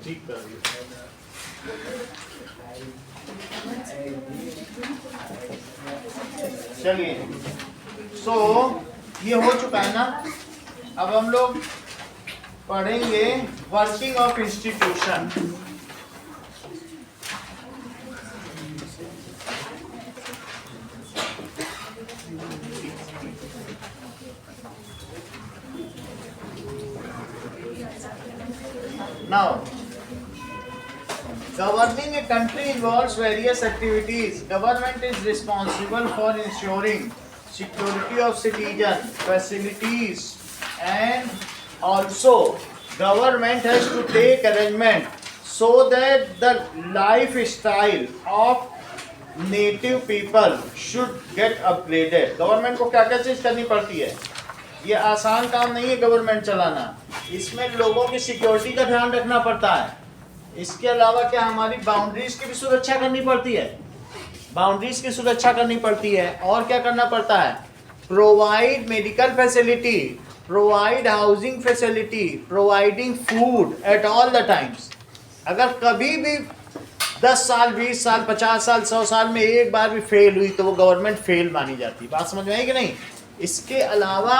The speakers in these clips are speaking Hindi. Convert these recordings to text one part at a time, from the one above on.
ठीक कर दिया। चलिए, सो ये हो चुका है ना। अब हम लोग पढ़ेंगे working of institution. Now, governing a country involves various activities. Government is responsible for ensuring security of citizens, facilities, and also government has to take arrangement so that the lifestyle of native people should get upgraded. Government को क्या क्या चीज करनी पड़ती है? ये आसान काम नहीं है गवर्नमेंट चलाना। इसमें लोगों की सिक्योरिटी का ध्यान रखना पड़ता है। इसके अलावा क्या हमारी बाउंड्रीज की भी सुरक्षा करनी पड़ती है, बाउंड्रीज की सुरक्षा करनी पड़ती है। और क्या करना पड़ता है? Provide medical facility, provide housing facility, providing food at all the times. अगर कभी भी 10 साल, 20 साल, 50 साल, 100 साल में एक बार भी फेल हुई तो वो गवर्नमेंट फेल मानी जाती। बात समझ में आई कि नहीं? इसके अलावा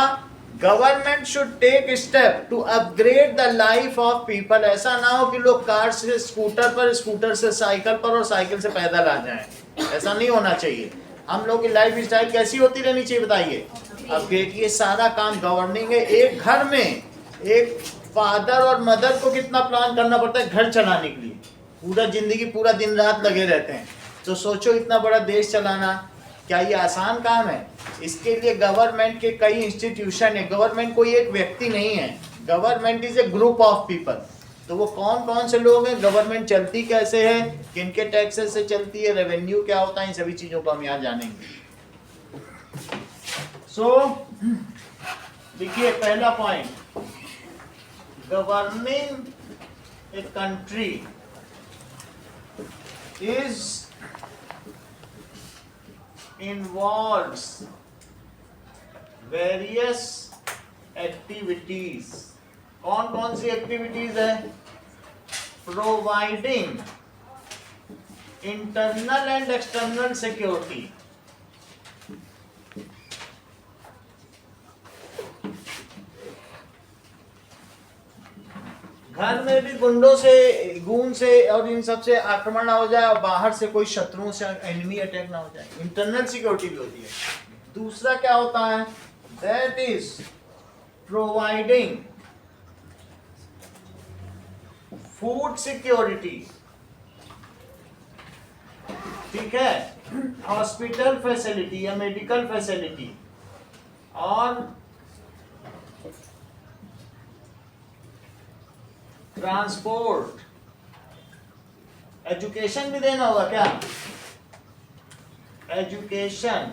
government should take step to upgrade the life of people. ऐसा ना हो कि लोग कार से स्कूटर पर, स्कूटर से साइकिल पर और साइकिल से पैदल आ जाएं। ऐसा नहीं होना चाहिए। हम लोग की लाइफ स्टाइल कैसी होती रहनी चाहिए बताइए? अपग्रेड। ये सारा काम गवर्निंग है। एक घर में एक फादर और मदर को कितना प्लान करना पड़ता है घर चलाने के लिए। पूरा जिंदगी, पूरा दिन रात लगे रहते हैं। तो सोचो इतना बड़ा देश चलाना क्या ये आसान काम है? इसके लिए गवर्नमेंट के कई इंस्टीट्यूशन है। गवर्नमेंट कोई एक व्यक्ति नहीं है, government is a group of people. तो वो कौन कौन से लोग हैं, गवर्नमेंट चलती कैसे है, किनके टैक्सेस से चलती है, रेवेन्यू क्या होता है, इन सभी चीजों को हम यहाँ जानेंगे। सो देखिए पहला point, governing a country is involves various activities। कौन कौन सी एक्टिविटीज है? Providing internal and external security. घर में भी गुंडों से, गूंड से और इन सब से आक्रमण ना हो जाए और बाहर से कोई शत्रुओं से एनिमी अटैक ना हो जाए। इंटरनल सिक्योरिटी भी होती है। दूसरा क्या होता है? That is providing food security. ठीक है, हॉस्पिटल फैसिलिटी या मेडिकल फैसिलिटी और ट्रांसपोर्ट। एजुकेशन भी देना होगा क्या? एजुकेशन,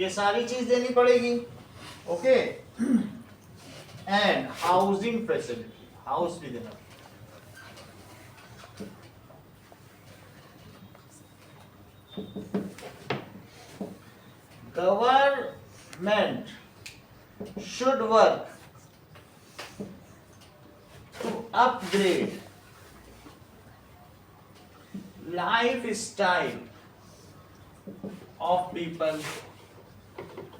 ये सारी चीज देनी पड़ेगी। Okay, and housing facility, house भी देना। Government should work to upgrade lifestyle of people,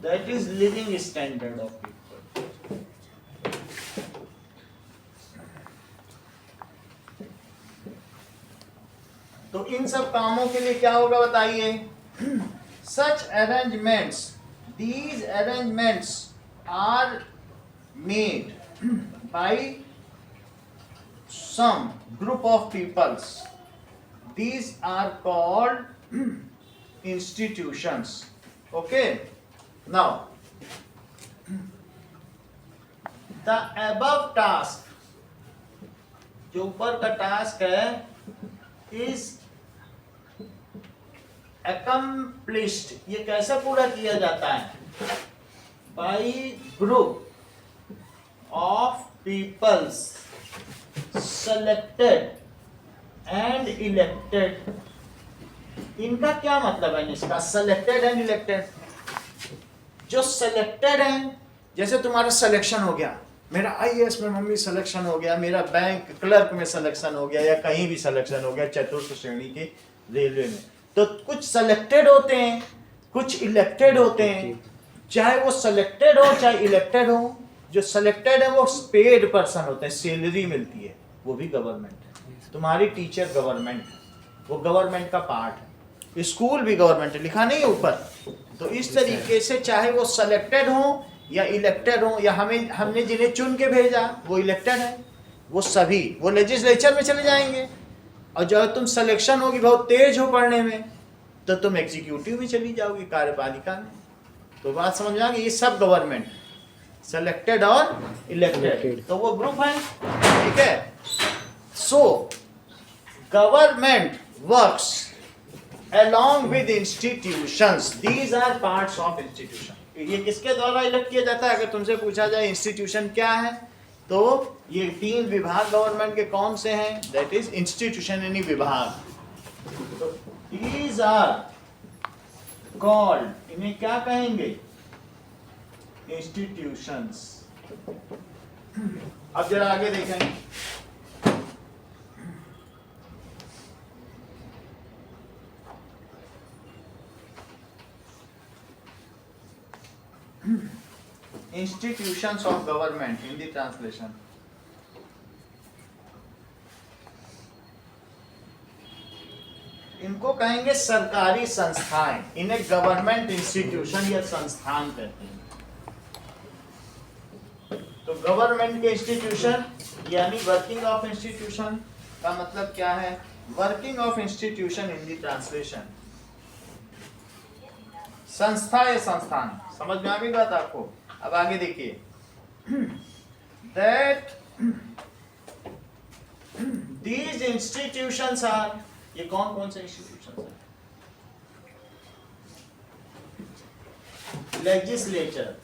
that is living standard of people। तो इन सब कामों के लिए क्या होगा बताइए? Such arrangements, these arrangements are made by some group of peoples. These are called institutions। Okay, now the above task, जो ऊपर का टास्क है, is accomplished। ये कैसे पूरा किया जाता है? by group of peoples selected and elected। इनका क्या मतलब है इसका? selected and elected। जो selected हैं, जैसे तुम्हारा सिलेक्शन हो गया, मेरा आईएएस में मम्मी सिलेक्शन हो गया, मेरा बैंक क्लर्क में सिलेक्शन हो गया, या कहीं भी सिलेक्शन हो गया चतुर्थ श्रेणी के रेलवे में। तो कुछ सेलेक्टेड होते हैं, कुछ इलेक्टेड होते हैं। चाहे वो सेलेक्टेड हो चाहे इलेक्टेड हो, जो सेलेक्टेड है वो पेड पर्सन होते हैं, सैलरी मिलती है, वो भी गवर्नमेंट है। तुम्हारी टीचर गवर्नमेंट है, वो गवर्नमेंट का पार्ट है। स्कूल भी गवर्नमेंट है, लिखा नहीं है ऊपर। तो इस तरीके से चाहे वो सेलेक्टेड हो या इलेक्टेड हो, या हमने जिन्हें चुन के भेजा वो इलेक्टेड है, वो सभी वो लेजिस्लेचर में चले जाएंगे। और जब तुम सिलेक्शन होगी, बहुत तेज हो पढ़ने में, तो तुम एग्जीक्यूटिव में चली जाओगी, कार्यपालिका में। तो बात समझ में आ गई, ये सब गवर्नमेंट, सेलेक्टेड और इलेक्टेड, तो वो ग्रुप है, ठीक है। So government works along with institutions, these are parts of institution। ये किसके द्वारा इलेक्ट किया जाता है? अगर तुमसे पूछा जाए इंस्टीट्यूशन क्या है, तो ये 3 विभाग गवर्नमेंट के कौन से हैं? दैट इज इंस्टीट्यूशन, यानी विभाग। तो these are called, इन्हें क्या कहेंगे? इंस्टीट्यूशंस। अब जरा आगे देखेंगे। Institutions of government, Hindi translation. इनको कहेंगे सरकारी संस्थाएं, इन्हें गवर्नमेंट इंस्टीट्यूशन या संस्थान कहते हैं। तो गवर्नमेंट के इंस्टीट्यूशन यानी वर्किंग ऑफ इंस्टीट्यूशन का मतलब क्या है? Working of institution, Hindi translation. संस्था या संस्थान, समझ में आ गई बात आपको? अब आगे देखिए, दैट दीज इंस्टीट्यूशंस आर, ये कौन कौन से इंस्टीट्यूशंस हैं? Legislature,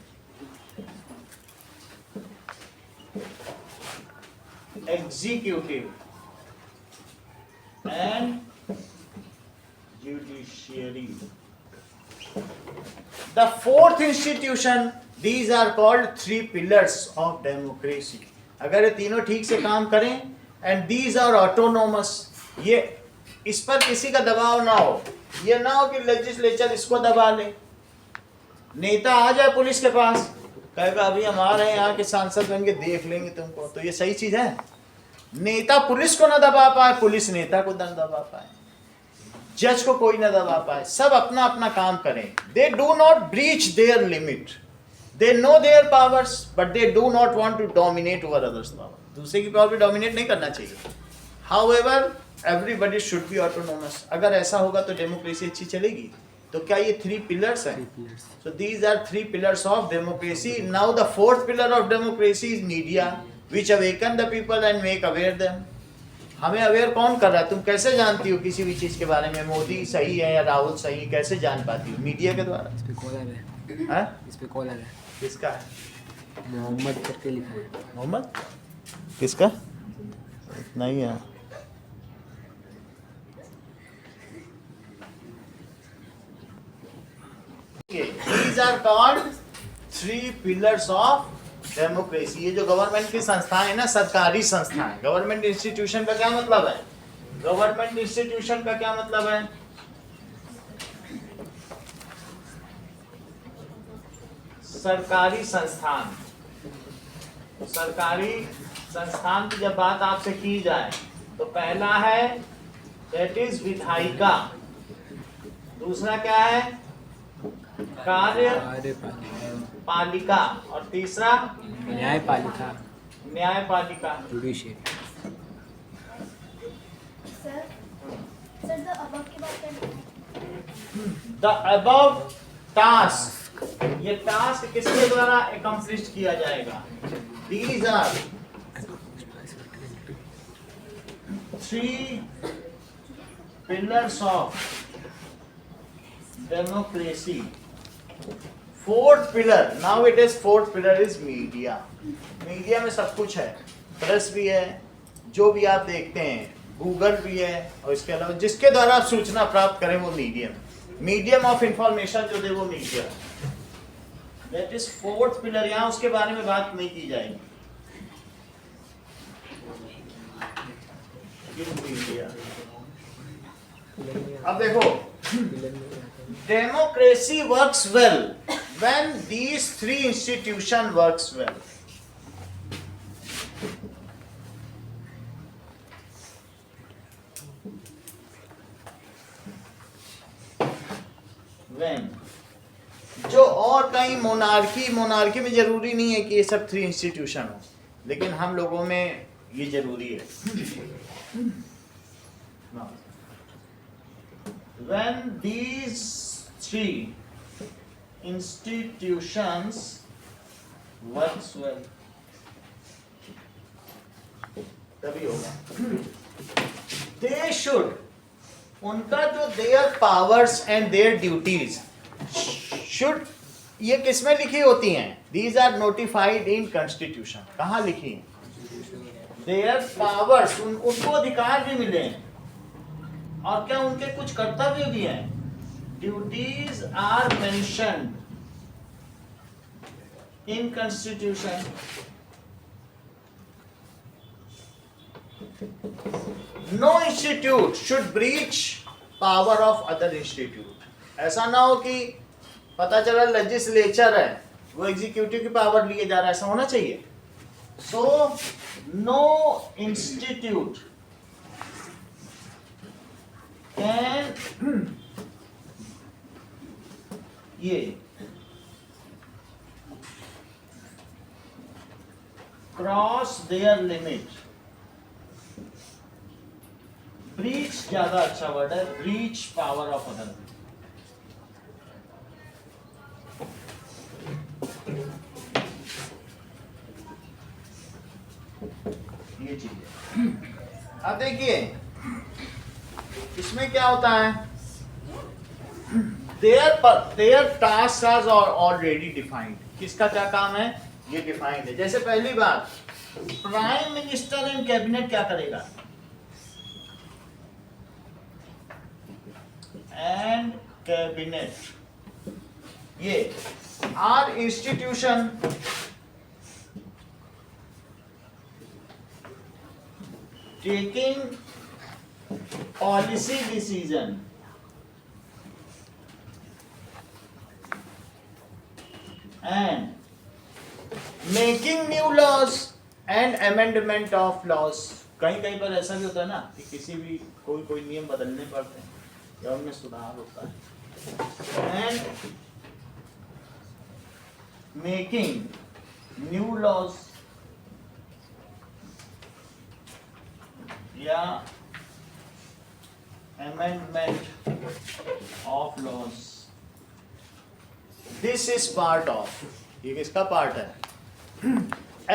executive and judiciary. The fourth institution, these are called 3 pillars of democracy। अगर ये तीनों ठीक से काम करें, and these are autonomous, ये इस पर किसी का दबाव ना हो। ये ना हो कि लेजिस्लेचर इसको दबा ले, नेता आ जाए पुलिस के पास, कहेगा अभी हम आ रहे हैं, यहाँ के सांसद बन के देख लेंगे तुमको। तो ये सही चीज है? नेता पुलिस को ना दबा पाए, पुलिस नेता को न दबा पाए, जज को कोई ना दबा पाए, सब अपना अपना काम करें। They do not breach their limit, they know their powers, but they do not want to dominate over others power. दूसरे की पावर भी डोमिनेट नहीं करना चाहिए। However everybody should be autonomous. अगर ऐसा होगा तो डेमोक्रेसी अच्छी चलेगी। तो क्या ये 3 पिलर्स हैं? सो these are 3 pillars of democracy. Now the 4th pillar of democracy is media, which awaken the people and make aware them. हमें अवेयर कौन कर रहा है? तुम कैसे जानती हो किसी भी चीज के बारे में, मोदी सही है या राहुल सही, कैसे जान पाती हो? मीडिया के द्वारा। इस पे कॉलर है, हाँ? इस पे कॉलर है, किसका है? मोहम्मद करके लिखा है। मोहम्मद किसका? नहीं है। These are called 3 pillars of democracy. ये जो गवर्नमेंट की संस्थाएं है ना, सरकारी संस्थाएं। गवर्नमेंट इंस्टीट्यूशन का क्या मतलब है? गवर्नमेंट इंस्टीट्यूशन का क्या मतलब है? सरकारी संस्थान। सरकारी संस्थान की जब बात आपसे की जाए तो पहला है दैट इज विधायिका, दूसरा क्या है? कार्यपालिका, और तीसरा न्यायपालिका, न्यायपालिका, जुडिशियरी। सर द अबव की बात करें। द अबव टास्क, ये टास्क किसके द्वारा अकम्प्लिश किया जाएगा? These are 3 pillars of democracy. 4th pillar, now it is 4th pillar is media. Media में सब कुछ है, प्रेस भी है, जो भी आप देखते हैं, गूगल भी है, और इसके अलावा जिसके द्वारा आप सूचना प्राप्त करें वो मीडियम ऑफ इंफॉर्मेशन जो दे वो media. That is 4th pillar. यहाँ उसके बारे में बात नहीं की जाएगी। इंडिया। अब देखो, democracy works well when these three institution works well. When, जो और कहीं मोनार्की में जरूरी नहीं है कि ये सब थ्री इंस्टीट्यूशन हो, लेकिन हम लोगों में ये जरूरी है। When these three institutions works well, तभी होगा। They should, उनका जो their powers and their duties should, ये किसमें लिखी होती हैं? These are notified in constitution। कहाँ लिखी हैं? Their powers, उनको अधिकार भी मिले हैं, और क्या उनके कुछ कर्तव्य भी हैं। Duties are mentioned in constitution. No institute should breach power of other institute. ऐसा ना हो कि पता चला लेजिस्लेचर है, वो एग्जीक्यूटिव की पावर लिए जा रहा है, ऐसा होना चाहिए। सो नो इंस्टीट्यूट कैन ये क्रॉस देयर लिमिट। ब्रीच ज्यादा अच्छा वर्ड है, ब्रीच पावर ऑफ अदर। ये चीज। अब देखिए इसमें क्या होता है, their task are already defined. किसका क्या काम है ये डिफाइंड है। जैसे पहली बात, प्राइम मिनिस्टर एंड कैबिनेट क्या करेगा, एंड कैबिनेट ये are institution taking policy decision and making new laws and amendment of laws। कहीं पर ऐसा भी होता है ना कि किसी भी कोई नियम बदलने पड़ते हैं या उनमें सुधार होता है। and making new laws या amendment of laws। This is part of, ये किसका पार्ट है?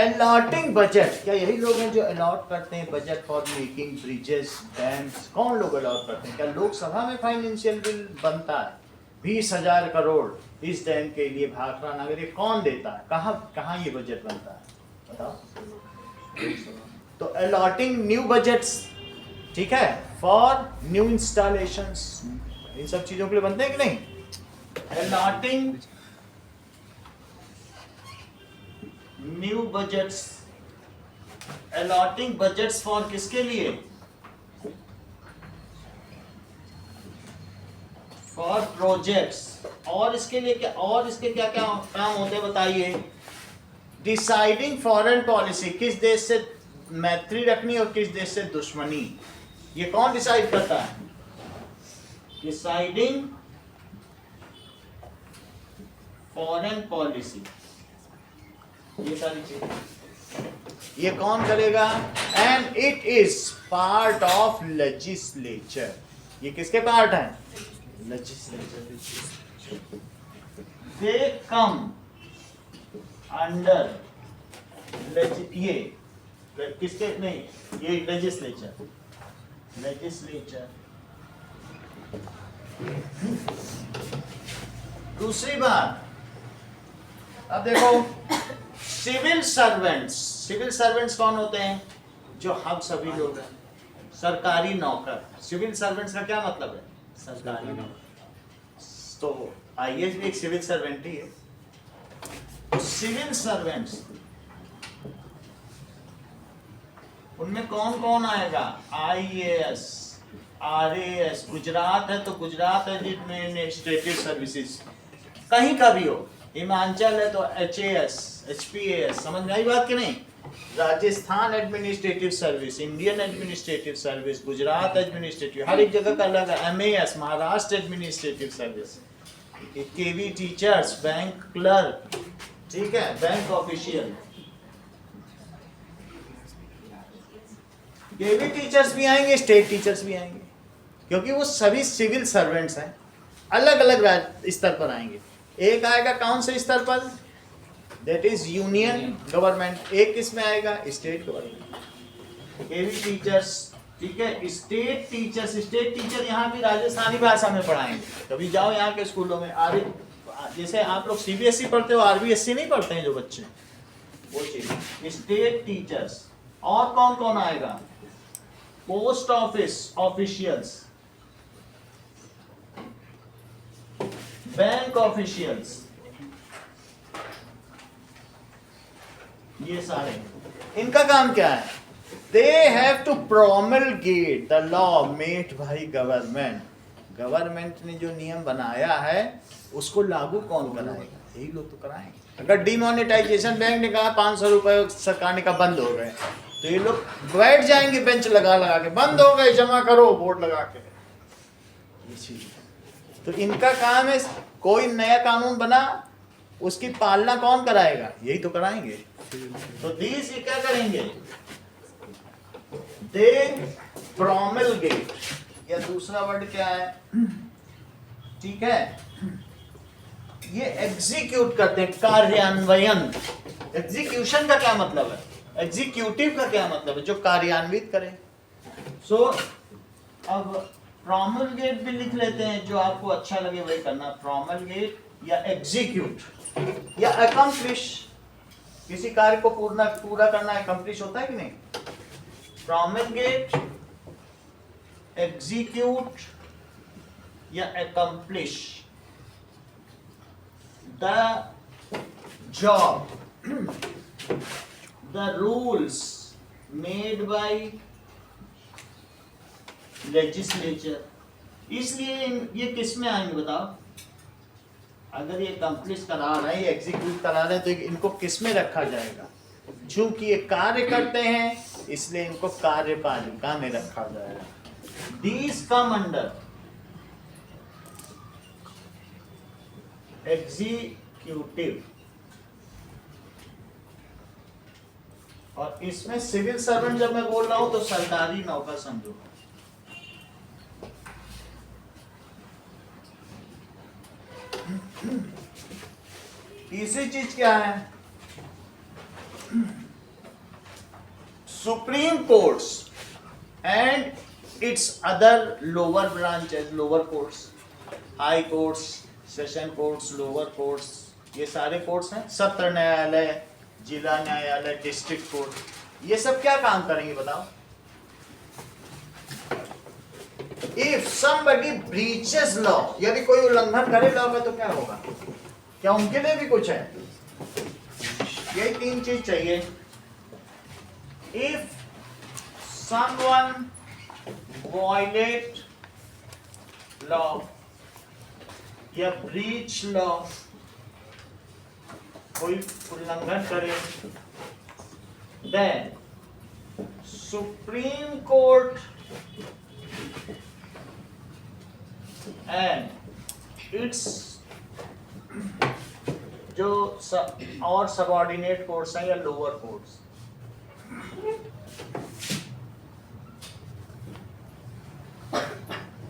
Allotting budget। क्या यही लोग हैं जो अलॉट करते हैं budget for making bridges, dams? कौन लोग अलॉट करते हैं? क्या लोकसभा में फाइनेंशियल बिल बनता है 20,000 करोड़ इस डैम के लिए भाखड़ा नगर, ये कौन देता है? कहाँ ये बजट बनता है बताओ? तो अलॉटिंग न्यू बजट्स, ठीक है, फॉर न्यू इंस्टॉलेशंस, इन सब चीजों के लिए बनते हैं कि नहीं? Allotting new budgets, allotting budgets for किसके लिए? For projects. और इसके लिए क्या, और इसके क्या क्या काम होते हैं बताइए? डिसाइडिंग फॉरेन पॉलिसी, किस देश से मैत्री रखनी और किस देश से दुश्मनी, ये कौन डिसाइड करता है? डिसाइडिंग फॉरेन पॉलिसी, ये सारी चीजें ये कौन करेगा? And it is part of legislature. ये किसके पार्ट है? लेजिस्लेचर। दे कम अंडर ये किसके, नहीं, ये लेजिस्लेचर। दूसरी बात, अब देखो सिविल सर्वेंट्स कौन होते हैं? जो हम सभी लोग हैं, सरकारी नौकर। सिविल सर्वेंट्स का क्या मतलब है? सरकारी नौकर। तो आईएएस भी एक सिविल सर्वेंट ही है। सिविल सर्वेंट्स उनमें कौन कौन आएगा? IAS, RAS, गुजरात है तो गुजरात एडमिनिस्ट्रेटिव सर्विसेज, कहीं का भी हो। हिमाचल है तो HAS, HPAS, समझ में आई बात कि नहीं? Rajasthan administrative service, Indian administrative service, Gujarat administrative, हर एक जगह का अलग है। MAS, Maharashtra administrative service, KV teachers, bank clerk, ठीक है, बैंक ऑफिशियल। KV टीचर्स भी आएंगे, स्टेट टीचर्स भी आएंगे, क्योंकि वो सभी सिविल सर्वेंट्स हैं, अलग अलग स्तर पर आएंगे। एक आएगा कौन से स्तर पर? That is union government. एक किस में आएगा? State government. KV टीचर्स, ठीक है। स्टेट टीचर्स, स्टेट टीचर यहाँ की राजस्थानी भाषा में पढ़ाएंगे। कभी जाओ यहाँ के स्कूलों में, जैसे आप लोग CBSE पढ़ते हो, RBSE नहीं पढ़ते हैं जो बच्चे, वो चीज स्टेट टीचर्स। और कौन कौन आएगा? Post office officials, bank officials, ये सारे, इनका काम क्या है? They have to promulgate the law made by government. Government ने जो नियम बनाया है उसको लागू कौन कराएगा? यही लोग तो कराएंगे। अगर डिमोनेटाइजेशन बैंक ने कहा 500 रुपए सरकार ने कहा बंद हो गए, तो ये लोग बैठ जाएंगे बेंच लगा लगा के, बंद हो गए जमा करो, बोर्ड लगा के। ये चीज तो इनका काम है। कोई नया कानून बना, उसकी पालना कौन कराएगा? यही तो कराएंगे। तो दीस ये क्या करेंगे? दे प्रोमलगेट, या दूसरा वर्ड क्या है? ठीक है, ये एग्जीक्यूट करते हैं, कार्यान्वयन। एग्जीक्यूशन का क्या मतलब है? एग्जीक्यूटिव का क्या मतलब है? जो कार्यान्वित करे। सो अब प्रोमलगेट भी लिख लेते हैं, जो आपको अच्छा लगे वही करना। प्रोमलगेट या एग्जीक्यूट या अकम्प्लिश, किसी कार्य को पूरा करना अकम्प्लिश होता है कि नहीं? प्रोमलगेट, एग्जीक्यूट या accomplish the job, the rules made by legislature. इसलिए ये किस में आएंगे बताओ? अगर ये कंप्लीट करा रहे हैं, एग्जीक्यूट करा रहे हैं, तो इनको किस में रखा जाएगा? चूंकि ये कार्य करते हैं इसलिए इनको कार्यपालिका में रखा जाएगा। दीज कम अंडर एग्जीक्यूटिव, और इसमें सिविल सर्वेंट जब मैं बोल रहा हूं तो सरकारी नौकर समझो। तीसरी चीज क्या है? Supreme courts and it's other lower branches, lower courts, high courts, session courts, lower courts, ये सारे कोर्ट्स हैं। सत्र न्यायालय, जिला न्यायालय, डिस्ट्रिक्ट कोर्ट, ये सब क्या काम करेंगे बताओ? If somebody breaches law, यदि कोई उल्लंघन करे लॉ का तो क्या होगा? क्या उनके लिए भी कुछ है? यही तीन चीज चाहिए। If someone violate law या breach law, कोई उल्लंघन करे, then Supreme Court and its जो और सबऑर्डिनेट कोर्ट्स हैं या लोअर कोर्ट्स,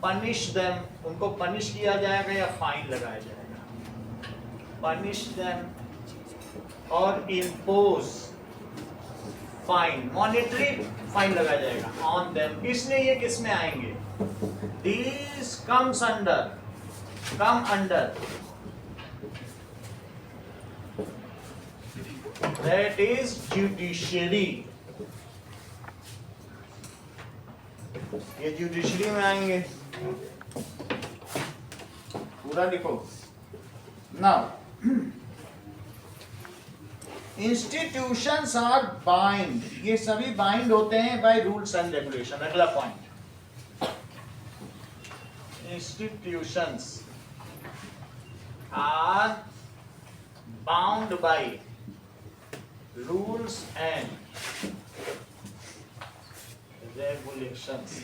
पनिश देम, उनको पनिश किया जाएगा या फाइन लगाया जाएगा। पनिश देम और इम्पोज फाइन, मॉनेटरी फाइन लगाया जाएगा ऑन देम। इसलिए ये किस में आएंगे? These comes under, come under that is judiciary। ये जुडिशरी में आएंगे। पूरा लिखो। Now इंस्टीट्यूशंस आर बाइंड, ये सभी बाइंड होते हैं बाय रूल्स एंड रेगुलेशन। अगला point, institutions are bound by rules and regulations.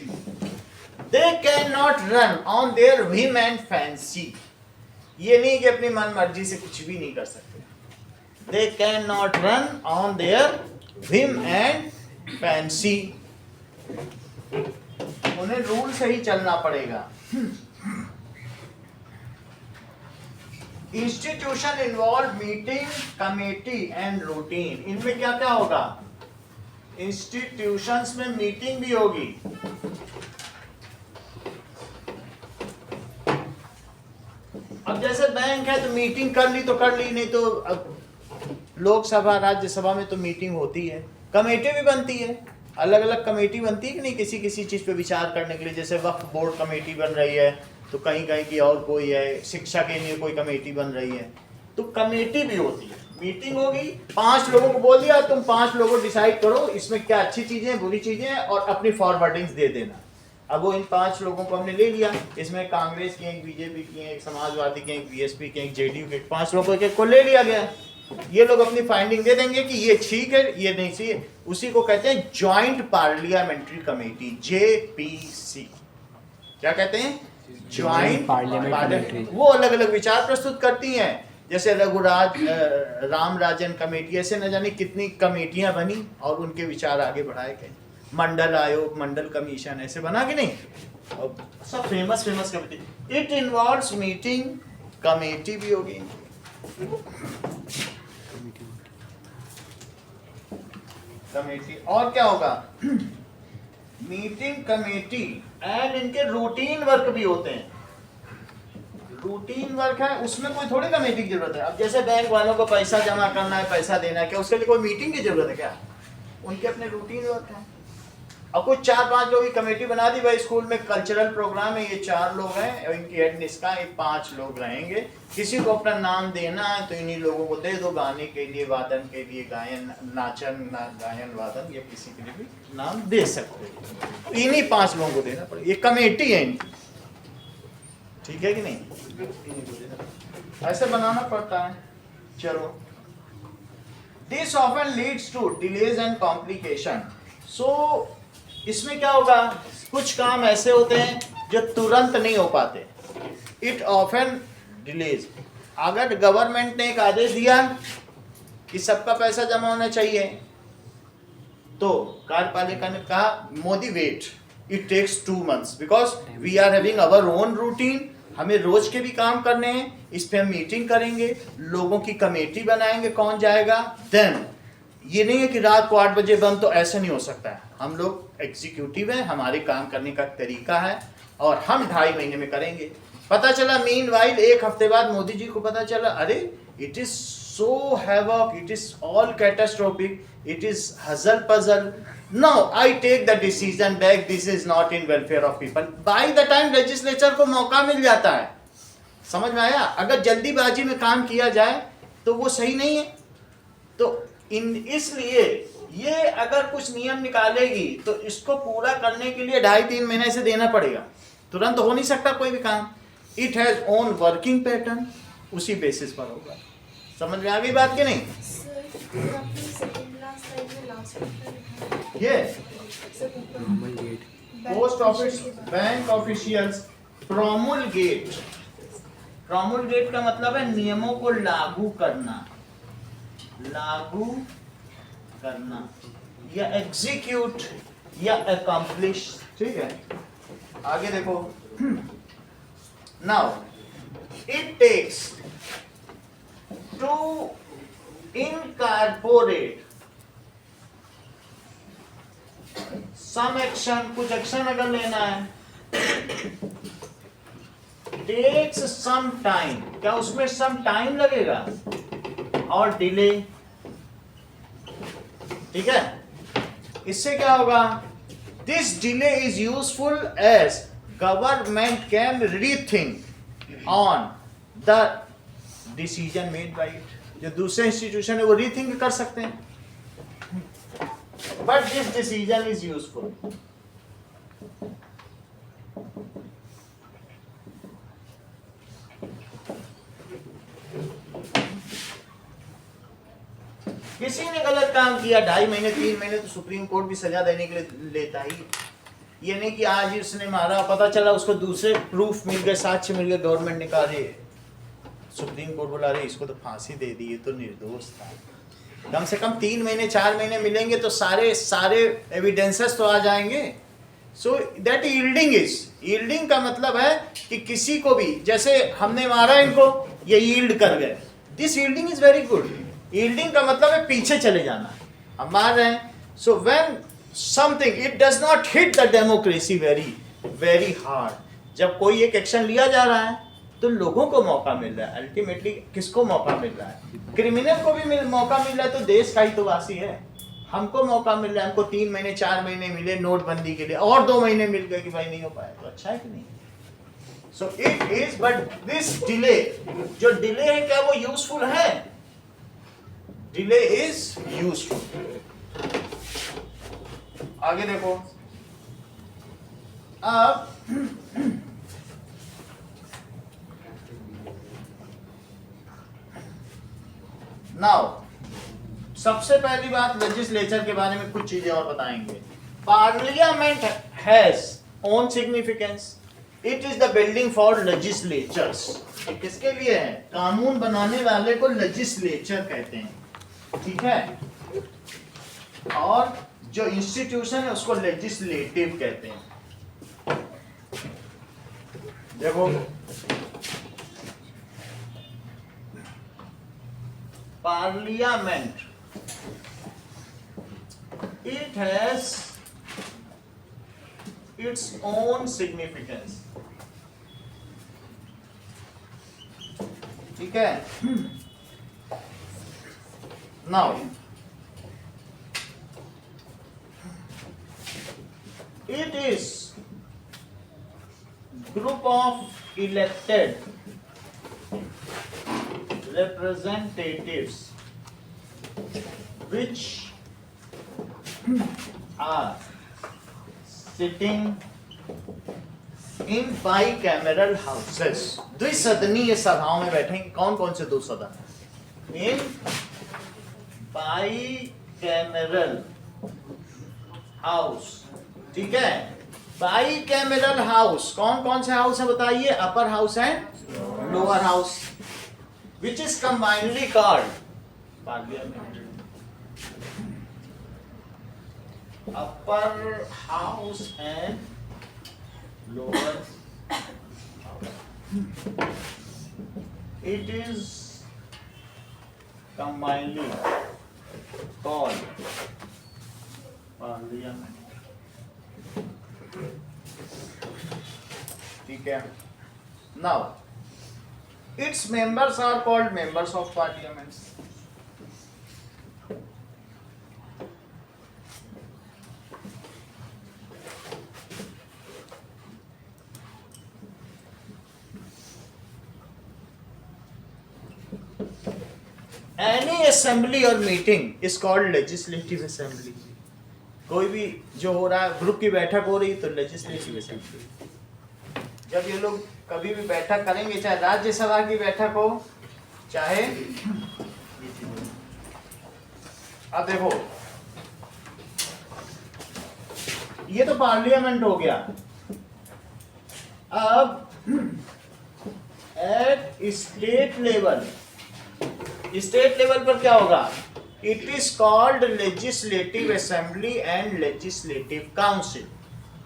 They cannot run on their whim and fancy. ये नहीं कि अपनी मन मर्जी से कुछ भी नहीं कर सकते। They cannot run on their whim and fancy. उन्हें रूल से ही चलना पड़ेगा। Institution involve meeting, committee and routine. इनमें क्या क्या होगा? इंस्टीट्यूशंस में मीटिंग भी होगी, अब जैसे बैंक है तो मीटिंग कर ली तो कर ली, नहीं तो अब लोकसभा राज्यसभा में तो मीटिंग होती है। कमेटी भी बनती है, अलग अलग कमेटी बनती है कि नहीं, किसी किसी चीज पे विचार करने के लिए। जैसे वक्फ बोर्ड कमेटी बन रही है तो कहीं कहीं की और कोई है, शिक्षा के लिए कोई कमेटी बन रही है, तो कमेटी भी होती है। मीटिंग होगी, 5 लोगों को बोल दिया तुम 5 लोगों डिसाइड करो इसमें क्या अच्छी चीजें बुरी चीजें हैं और अपनी फॉरवर्डिंग्स दे देना। अब वो इन 5 लोगों को हमने ले लिया, इसमें कांग्रेस की, एक बीजेपी की, एक समाजवादी की, एक बीएसपी की, एक जेडीयू के, 5 लोगों को ले लिया गया। ये लोग अपनी फाइंडिंग दे देंगे कि ये ठीक है, ये नहीं चाहिए। उसी को कहते हैं ज्वाइंट पार्लियामेंट्री कमेटी, JPC। क्या कहते हैं? Joint parliamentary. वो अलग अलग विचार प्रस्तुत करती हैं, जैसे राम राजन कमेटी, ऐसे न जाने कितनी कमेटियां बनी और उनके विचार आगे बढ़ाए गए। मंडल आयोग, मंडल कमीशन, ऐसे बना कि नहीं, और सब famous committee. It involves meeting, committee भी होगी, कमेटी। और क्या होगा? मीटिंग, कमेटी एंड इनके रूटीन वर्क भी होते हैं। रूटीन वर्क है, उसमें कोई थोड़ी कमेटी की जरूरत है। अब जैसे बैंक वालों को पैसा जमा करना है, पैसा देना है, क्या उसके लिए कोई मीटिंग की जरूरत है क्या? उनके अपने रूटीन वर्क है। अब कुछ 4-5 लोग की कमेटी बना दी भाई, स्कूल में कल्चरल प्रोग्राम है, ये 4 लोग हैं और इनकी हेड इसका, ये 5 लोग रहेंगे। किसी को अपना नाम देना है तो इन्हीं लोगों को दे दो, गाने के लिए, वादन के लिए, गायन, नाचन, गायन, वादन, या किसी के लिए भी नाम दे सकते हो, इन्हीं 5 लोगों को देना पड़ेगा। ये कमेटी है इनकी, ठीक है कि नहीं? ऐसे बनाना पड़ता है। चलो, this often leads to delays and complication. So इसमें क्या होगा? कुछ काम ऐसे होते हैं जो तुरंत नहीं हो पाते। It often delays. अगर गवर्नमेंट ने एक आदेश दिया कि सबका पैसा जमा होना चाहिए, तो कार्यपालिका ने कहा Modi wait, it takes 2 months because we are having our own routine, हमें रोज के भी काम करने हैं, इस पे हम मीटिंग करेंगे, लोगों की कमेटी बनाएंगे, कौन जाएगा। देन ये नहीं है कि रात को 8 बजे बंद, तो ऐसा नहीं हो सकता है। हम लोग एग्जीक्यूटिव हैं, हमारे काम करने का तरीका है और हम 2.5 महीने में करेंगे। पता चला मीनवाइल 1 हफ्ते बाद मोदी जी को पता चला, अरे it is so havoc, it is all catastrophic, it is hazel puzzle, no I take the decision back, this is not in welfare of people. By the time legislature को मौका मिल जाता है। समझ में आया? अगर जल्दीबाजी में काम किया जाए तो वो सही नहीं है। तो इसलिए ये अगर कुछ नियम निकालेगी तो इसको पूरा करने के लिए 2.5-3 महीने से देना पड़ेगा, तुरंत हो नहीं सकता कोई भी काम। It has own working pattern, उसी बेसिस पर होगा। समझ में आ गई बात कि नहीं? ये पोस्ट ऑफिस बैंक ऑफिशियल्स प्रोमुलगेट। प्रोमुलगेट का मतलब है नियमों को लागू करना, लागू करना, या एग्जीक्यूट या अकम्प्लिश। ठीक है, आगे देखो। Now it takes to incorporate some action, कुछ एक्शन अगर लेना है, टेक्स सम टाइम, क्या उसमें सम टाइम लगेगा और डिले। ठीक है, इससे क्या होगा? This delay is useful as government can rethink on the decision made by it. जो दूसरे इंस्टीट्यूशन है वो रीथिंक कर सकते हैं, but this decision is useful. किसी ने गलत काम किया 2.5 महीने 3 महीने तो सुप्रीम कोर्ट भी सजा देने के लिए लेता ही। ये नहीं कि आज ही उसने मारा, पता चला उसको दूसरे प्रूफ मिल गए, साक्ष्य मिल गए, गवर्नमेंट ने कहा रे सुप्रीम कोर्ट बोला रे इसको तो फांसी दे दी, ये तो निर्दोष था। कम से कम 3 महीने 4 महीने मिलेंगे तो सारे एविडेंसेस तो आ जाएंगे। सो दैट यील्डिंग का मतलब है कि किसी को भी, जैसे हमने मारा इनको, ये यील्ड कर गए, this yielding is very good. Yielding का मतलब है पीछे चले जाना, हम मार रहे हैं। So when something it does not hit the democracy very hard, जब कोई एक एक्शन लिया जा रहा है तो लोगों को मौका मिल रहा है। अल्टीमेटली किसको मौका मिल रहा है? क्रिमिनल को भी मौका मिल रहा है, तो देश का ही तो वासी है। हमको मौका मिल रहा है, हमको 3 महीने 4 महीने मिले नोटबंदी के लिए, और 2 महीने मिल गए कि भाई नहीं हो पाया, तो अच्छा है कि नहीं? So it is, but this delay, जो डिले है क्या वो यूजफुल है? Delay is useful. आगे देखो, अब नाउ सबसे पहली बात लेजिस्लेचर के बारे में कुछ चीजें और बताएंगे। Parliament has own significance, it is the building for legislatures. किसके लिए है? कानून बनाने वाले को लेजिस्लेचर कहते हैं, ठीक है, और जो इंस्टीट्यूशन है उसको लेजिस्लेटिव कहते हैं। देखो parliament, it has its own significance, ठीक है। Now it is group of elected representatives which are sitting in bicameral houses। द्विसदनीय सभाओं में बैठेंगे। कौन कौन से 2 सदन? इन bicameral हाउस, ठीक है। बाइकैमेरल हाउस कौन कौन से हाउस है बताइए? Upper house and lower house, which is combinedly called parliament. Upper house and lower house, it is combinedly called parliament, ठीक है। Now its members are called members of parliament. Any assembly और meeting is called legislative assembly. कोई भी जो हो रहा है, ग्रुप की बैठक हो रही तो लेजिस्लेटिव असेंबली। जब ये लोग कभी भी बैठक करेंगे, चाहे राज्यसभा की बैठक हो चाहे, अब देखो ये तो पार्लियामेंट हो गया। अब at state level, state level पर क्या होगा? It is called legislative assembly and legislative council.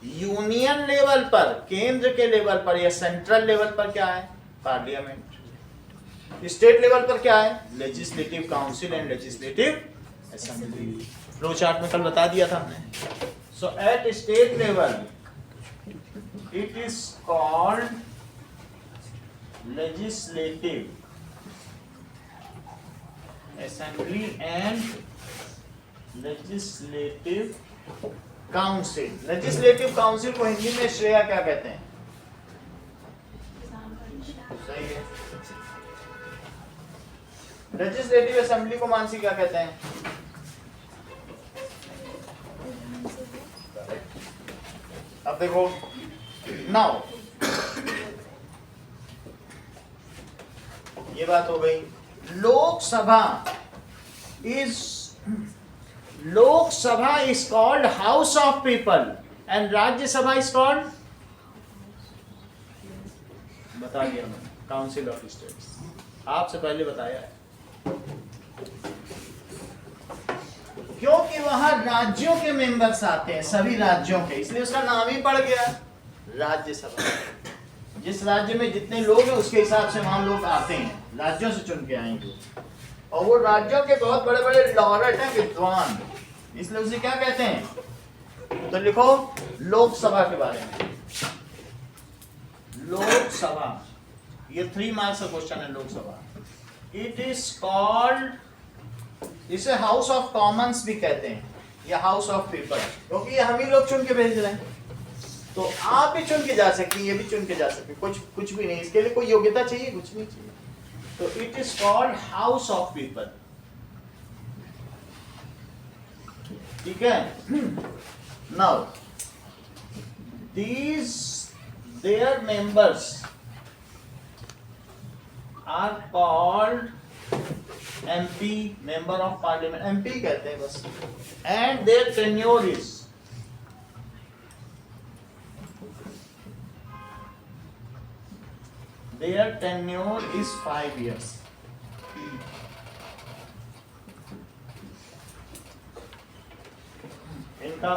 Union level पर, केंद्र के लेवल पर या सेंट्रल लेवल पर क्या है? पार्लियामेंट। स्टेट लेवल पर क्या है? Legislative council and legislative assembly. Flow chart में कल बता दिया था हमने। So at state level it is called legislative assembly and legislative council. Legislative council को हिंदी में श्रेया क्या कहते हैं? सही है। लेजिस्लेटिव असेंबली को मानसी क्या कहते हैं? अब देखो नाउ ये बात हो गई। Lok Sabha is called house of people and Rajya Sabha is called, बता दिया मैंने, काउंसिल ऑफ स्टेट्स। आपसे पहले बताया है, क्योंकि वहां राज्यों के मेंबर्स आते हैं, सभी राज्यों के, इसलिए उसका नाम ही पड़ गया राज्यसभा। जिस राज्य में जितने लोग हैं उसके हिसाब से वहां लोग आते हैं, राज्यों से चुन के आएंगे, और वो राज्यों के बहुत बड़े बड़े लॉरेट हैं, विद्वान, इसलिए उसे क्या कहते हैं? तो लिखो लोकसभा के बारे में। लोकसभा, ये 3 मार्क्स का क्वेश्चन है। लोकसभा इट इज कॉल्ड, इसे हाउस ऑफ कॉमन्स भी कहते हैं या हाउस ऑफ पीपल, क्योंकि हम ही लोग चुन के भेज रहे हैं। तो आप भी चुन के जा सकती हैं, ये भी चुन के जा सकती, कुछ भी नहीं, इसके लिए कोई योग्यता चाहिए? कुछ नहीं चाहिए। तो it is called house of people, ठीक है। Now their members are called MP, member of parliament, MP कहते हैं बस, and their tenure is, their tenure is 5 years. इनका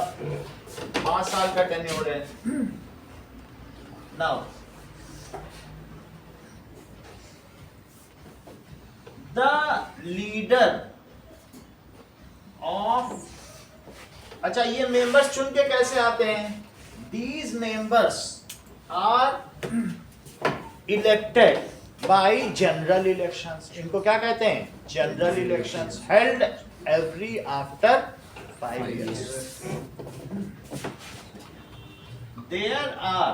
5 साल का टेन्योर है। नाउ द लीडर ऑफ, अच्छा ये मेंबर्स चुन के कैसे आते हैं? These members are elected by general elections. इनको क्या कहते हैं? General elections held every after 5 years. There are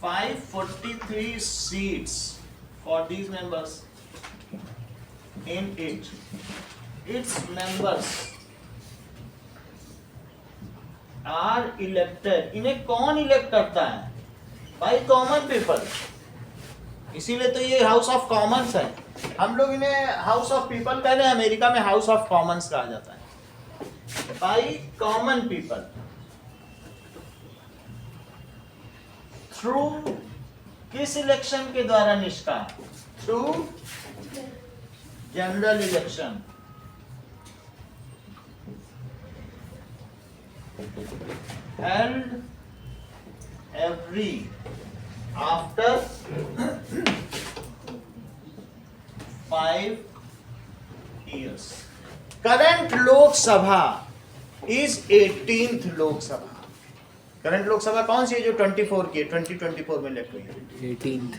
543 seats for these members in it. Its members are elected. इन्हें कौन इलेक्ट करता है? By common people. इसीलिए तो ये हाउस ऑफ कॉमन्स है। हम लोग इन्हें हाउस ऑफ पीपल कह रहे हैं, अमेरिका में हाउस ऑफ कॉमन्स कहा जाता है। बाय कॉमन पीपल थ्रू किस इलेक्शन के द्वारा Nishka? Through general election. Held every after 5 years. Current Lok Sabha is 18th Lok Sabha. Current Lok Sabha कौन सी है जो 24 की 2024 में इलेक्ट हुई है? 18th।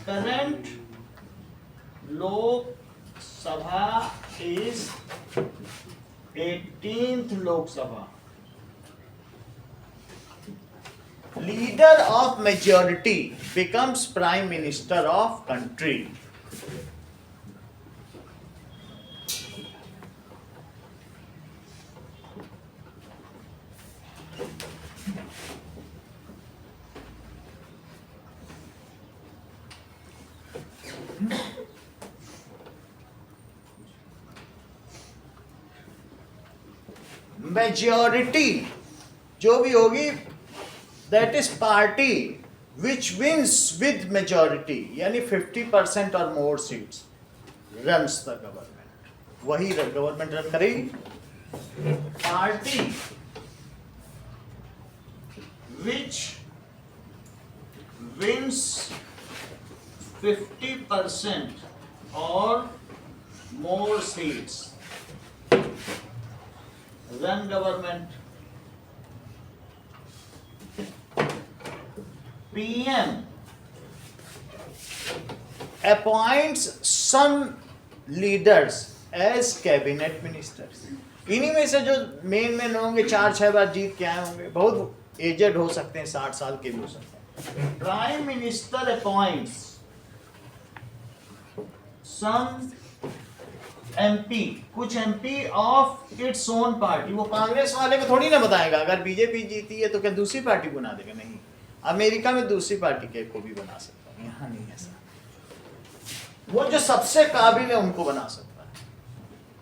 Current Lok Sabha is 18th Lok Sabha. Leader of majority becomes prime minister of country. Majority जो भी होगी, that is party which wins with majority, यानी 50% or more seats runs the government, वही गवर्नमेंट रन करेगी। Party which wins 50% or more seats run government। PM appoints some leaders as cabinet ministers. इन्हीं में से जो मेन होंगे, 4-6 बार जीत के आए होंगे, बहुत एजेड हो सकते हैं, 60 साल के भी हो सकते हैं। Prime minister appoints some MP, कुछ MP of its own party। वो कांग्रेस वाले को थोड़ी ना बताएगा, अगर बीजेपी जीती है तो क्या दूसरी पार्टी बना देगा? नहीं, अमेरिका में दूसरी पार्टी के को भी बना सकता है, यहाँ नहीं ऐसा। वो जो सबसे काबिल है उनको बना सकता है।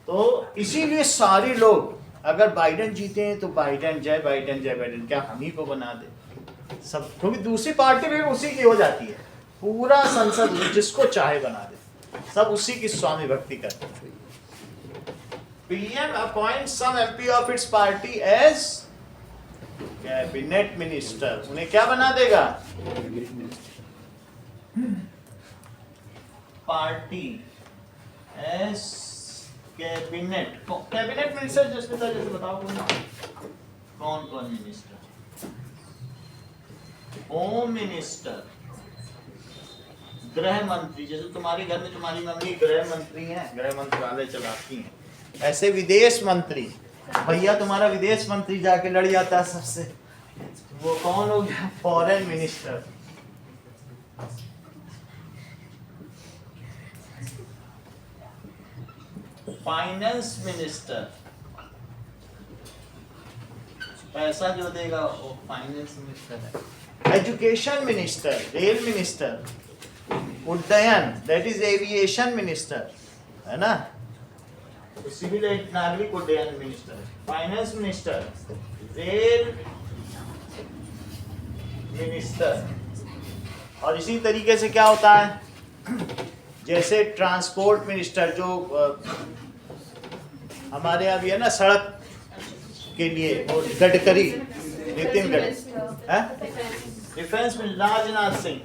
तो इसीलिए सारे लोग, अगर बाइडेन जीते हैं तो बाइडेन जय बाइडेन जय बाइडेन, क्या हम ही को बना दे सब? क्योंकि दूसरी पार्टी भी उसी की हो जाती है, पूरा संसद जिसको चाहे बना दे, सब उसी की स्वामी भक्ति करते हैं। PM appoints some MP of its party as cabinet minister. उन्हें क्या बना देगा? Party S cabinet. Cabinet minister जैसे बताओ कौन कौन मिनिस्टर? होम मिनिस्टर, गृह मंत्री, जैसे तुम्हारे घर में तुम्हारी मम्मी गृह मंत्री हैं, गृह मंत्रालय चलाती हैं, ऐसे विदेश मंत्री, भैया तुम्हारा विदेश मंत्री जाके लड़ जाता है सबसे, वो कौन हो गया? Foreign minister. फाइनेंस मिनिस्टर, पैसा जो देगा वो फाइनेंस मिनिस्टर है। एजुकेशन मिनिस्टर, रेल मिनिस्टर, उड्डयन दैट इज एविएशन मिनिस्टर, है ना? सिविल नागरिक उड्डयन minister, finance minister, rail minister. और इसी तरीके से क्या होता है, जैसे ट्रांसपोर्ट मिनिस्टर जो हमारे यहाँ भी है ना सड़क के लिए, वो गडकरी, नितिन गडकरी। डिफेंस में Rajnath Singh,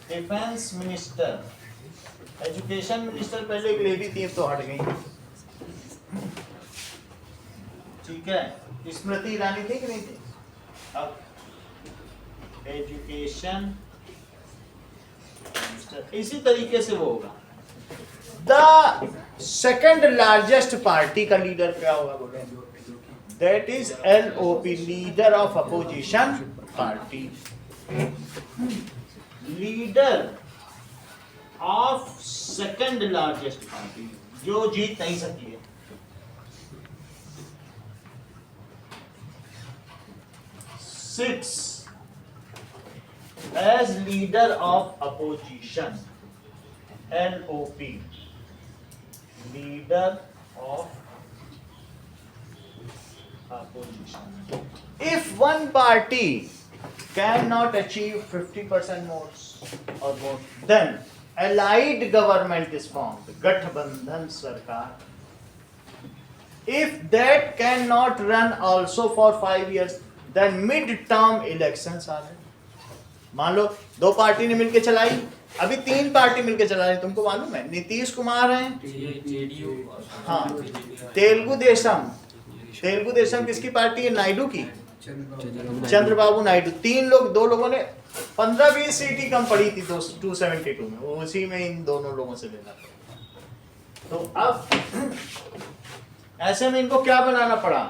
defence minister. Education minister पहले एक लेडी थी, अब तो हट गई, ठीक है। स्मृति ईरानी थी कि नहीं थी? अब एजुकेशन मिनिस्टर। इसी तरीके से वो होगा। द सेकंड लार्जेस्ट पार्टी का लीडर क्या होगा बोले? That is LOP, leader of opposition party. Leader of second largest party, जो जीत नहीं सकती है। Six as leader of opposition, LOP, leader of opposition. If one party cannot achieve 50% votes or more, then allied government is formed, गठबंधन सरकार। If that cannot run also for 5 years, then mid-term elections are there. मान लो दो पार्टी ने मिलके चलाई, अभी 3 पार्टी मिलके चला रही, तुमको मालूम है? नीतीश कुमार हैं, हाँ, तेलुगु देशम किसकी पार्टी है? नायडू की, चंद्रबाबू नायडू। 3 लोग, 2 लोगों ने 15-20 सीट ही कम पड़ी थी 272 में, वो उसी में इन दोनों लोगों से लेना था। तो अब ऐसे में इनको क्या बनाना पड़ा?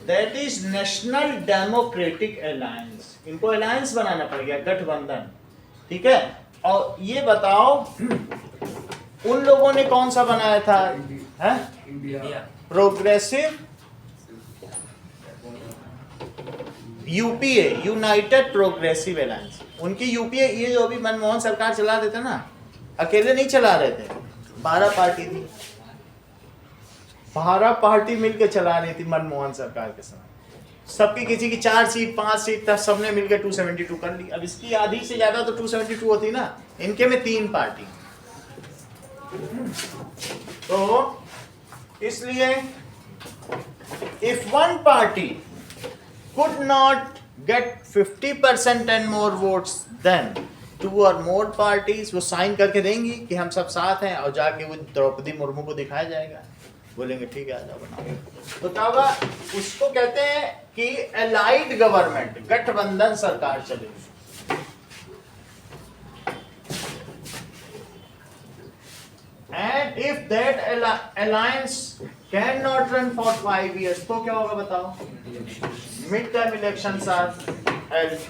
That is national democratic alliance. इनको अलायंस बनाना पड़ गया, गठबंधन, ठीक है। और ये बताओ उन लोगों ने कौन सा बनाया था? Progressive UPA, United progressive alliance. उनकी यूपीए, ये जो अभी मनमोहन सरकार चला रहे थे ना, अकेले नहीं चला रहे थे, 12 पार्टी थी, 12 पार्टी मिलकर चला रही थी मनमोहन सरकार के समय। सबकी किसी की 4 सीट 5 सीट तक सबने मिलकर 272 कर ली। अब इसकी आधी से ज्यादा तो 272 होती ना, इनके में 3 पार्टी। तो इसलिए if one party could not get 50% and more votes, then 2 or more parties वो साइन करके देंगी कि हम सब साथ हैं, और जाके वो द्रौपदी मुर्मू को दिखाया जाएगा, बोलेंगे ठीक है आजा बनाओ। तो क्या होगा? उसको कहते हैं कि एलाइड गवर्नमेंट, गठबंधन सरकार चलेगी। And if that alliance can not run for 5 years, तो क्या होगा बताओ? Mid-term elections are held.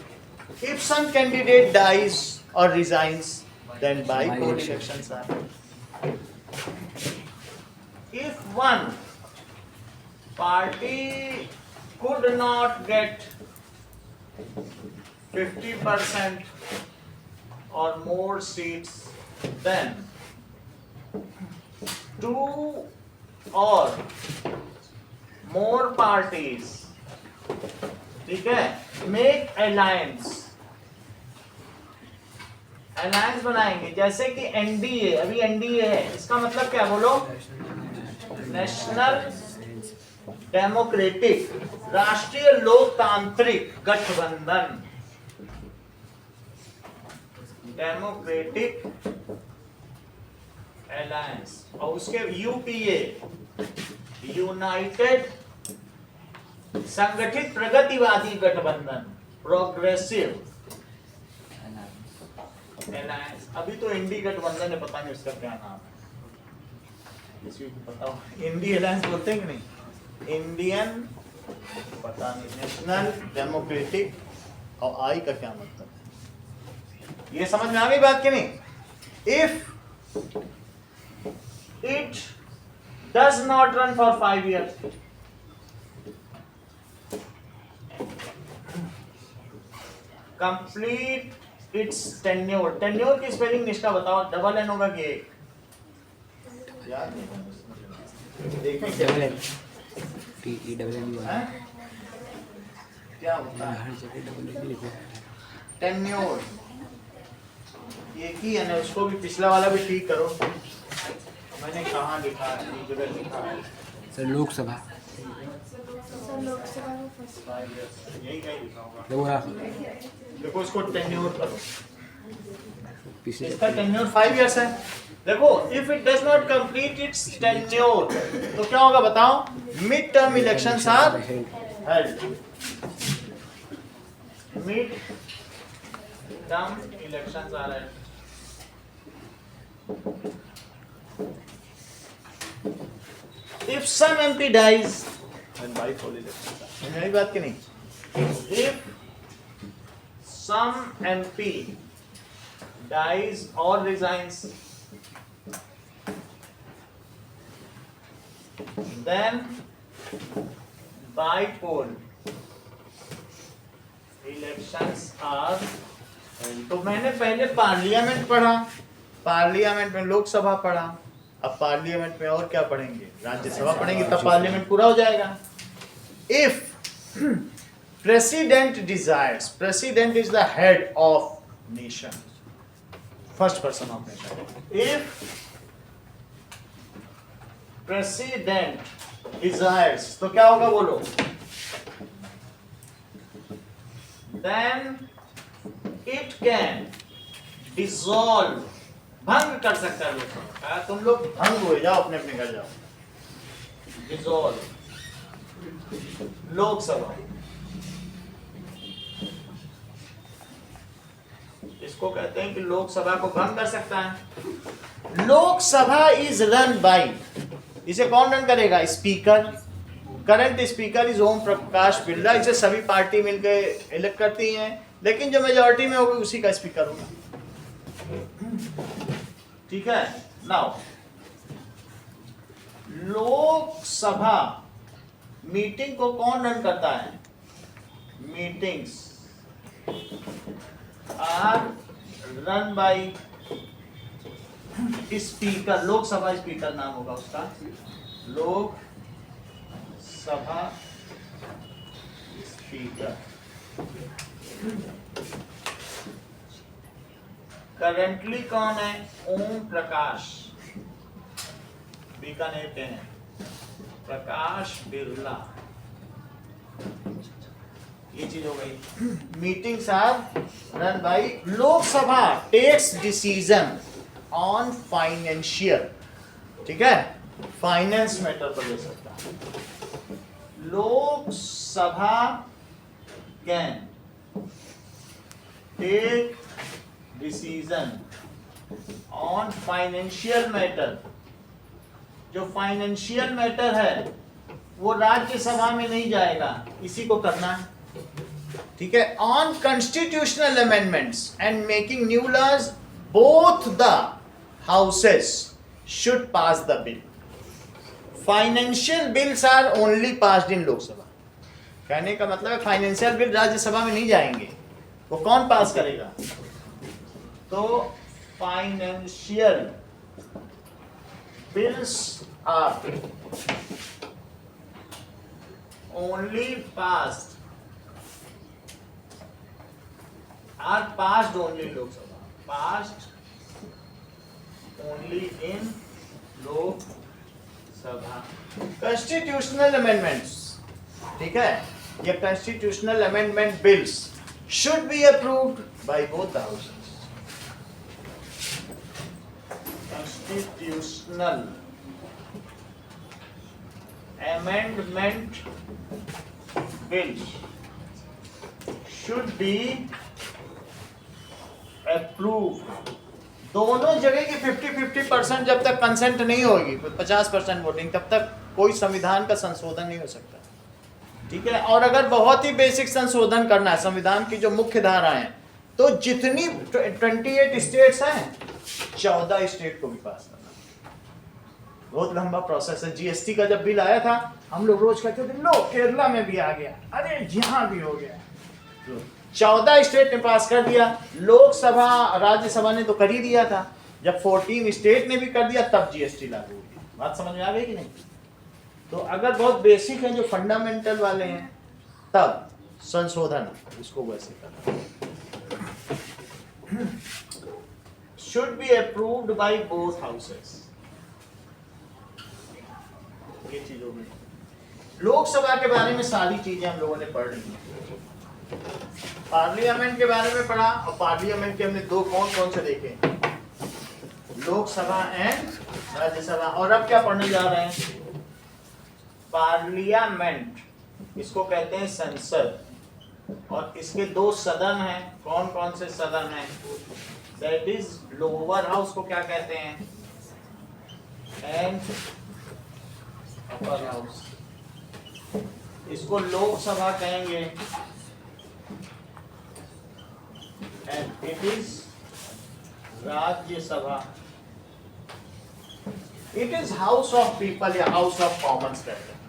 If some candidate dies or resigns, then by-poll By-election. elections are. If one party could not get 50% or more seats, then two or more parties, ठीक है, make alliance बनाएंगे, जैसे कि एनडीए, अभी एनडीए है, इसका मतलब क्या बोलो, नेशनल डेमोक्रेटिक, राष्ट्रीय लोकतांत्रिक गठबंधन, डेमोक्रेटिक अलायंस, और उसके यूपीए, यूनाइटेड संगठित प्रगतिवादी गठबंधन, प्रोग्रेसिव अलायंस। अभी तो इंडी गठबंधन है, पता नहीं उसका क्या नाम है, किसी को पता हो? इंडी अलायंस बोलते हैं कि नहीं, इंडियन पता नहीं, नेशनल डेमोक्रेटिक, और आई का क्या मतलब है, ये समझ में आ गई बात कि नहीं? If it does not run for 5 years, complete its tenure, tenure की स्पेलिंग निष्ठा बताओ, डबल एन होगा कि एक? याद नहीं, देखें क्या डबल एन, TENNUR, हैं? क्या होता है हर जगह डबल एन लिखा है। टेन्योर, ये की है ना, उसको भी पिछला वाला भी ठीक करो, मैंने कहाँ लिखा है, एक जगह लिखा है सर लोकसभा, सर लोकसभा में फर्स्ट यही कहीं लिखा होगा, देखो ना, देखो इसको टेन्योर करो, पिछले इसका टेन्योर 5 years है। देखो if it does not complete its tenure, तो क्या होगा बताओ, mid term elections are held, mid term elections are held. If some MP dies, then by-poll elections are. मेरी बात की नहीं, if some MP dies or resigns, then by-poll elections are held. तो मैंने पहले पार्लियामेंट पढ़ा, पार्लियामेंट में लोकसभा पढ़ा, अब पार्लियामेंट में और क्या पढ़ेंगे, राज्यसभा पढ़ेंगे, तब पार्लियामेंट पूरा हो जाएगा। If president desires, president is the head of nation, first person of nation, if president desires, तो क्या होगा बोलो, देन इट कैन डिसॉल्व, भंग कर सकता है लोकसभा, तुम लोग भंग हुए, जाओ अपने अपने घर जाओ, डिसॉल्व लोकसभा, इसको कहते हैं कि लोकसभा को भंग कर सकता है। लोकसभा इज रन बाय, इसे कौन रन करेगा, speaker, current speaker is Om Prakash Birla, इसे सभी पार्टी मिलकर इलेक्ट करती हैं, लेकिन जो मेजॉरिटी में होगी उसी का स्पीकर होगा, ठीक है। नाउ लोकसभा मीटिंग को कौन रन करता है, meetings are run by speaker, Lok Sabha speaker नाम होगा उसका, लोकसभा स्पीकर। करेंटली कौन है, ओम प्रकाश, बीकानेर के हैं, प्रकाश बिरला, ये चीज हो गई। Meetings are run by, Lok Sabha takes decision on financial, ठीक है, फाइनेंस मैटर पर ले सकता है। Lok Sabha can take decision on financial matter, जो फाइनेंशियल मैटर है वो राज्यसभा में नहीं जाएगा, इसी को करना है, ठीक है। On constitutional amendments and making new laws both the houses should pass the bill. Financial bills are only passed in Lok Sabha. कहने का मतलब है फाइनेंशियल बिल राज्यसभा में नहीं जाएंगे, वो कौन पास करेगा? तो financial bills are only passed only in Lok Sabha. Passed only in Lok Sabha. Constitutional amendments, ठीक है, ये constitutional amendment bills should be approved by both the houses. Constitutional amendment bills should be approved. दोनों जगह की 50-50% जब तक कंसेंट नहीं होगी, 50% वोटिंग, तब तक कोई संविधान का संशोधन नहीं हो सकता, ठीक है। और अगर बहुत ही बेसिक संशोधन करना है संविधान की जो मुख्य धाराएं हैं, तो जितनी 28 स्टेट्स हैं 14 स्टेट को भी पास करना, बहुत लंबा प्रोसेस है। जीएसटी का जब बिल आया था, हम लोग रोज कहते थे लो केरला में भी आ गया, अरे यहाँ भी हो गया, 14 स्टेट ने पास कर दिया। लोकसभा राज्यसभा ने तो कर ही दिया था, जब 14 स्टेट ने भी कर दिया तब जीएसटी लागू हुई। बात समझ में आ गई कि नहीं? तो अगर बहुत बेसिक हैं जो फंडामेंटल वाले हैं, तब संशोधन उसको वैसे करना, should be approved by both houses. ये चीजों में लोकसभा के बारे में सारी चीजें हम लोगों ने पढ़ ली। पार्लियामेंट के बारे में पढ़ा, और पार्लियामेंट के हमने दो कौन से देखे, लोकसभा एंड राज्यसभा। और अब क्या पढ़ने जा रहे हैं? पार्लियामेंट, इसको कहते हैं संसद, और इसके दो सदन हैं। कौन कौन से सदन हैं? दैट इज लोअर हाउस को क्या कहते हैं, एंड अपर हाउस। इसको लोकसभा कहेंगे, and it is Rajya Sabha. It is house of people या हाउस ऑफ कॉमन्स कहते हैं।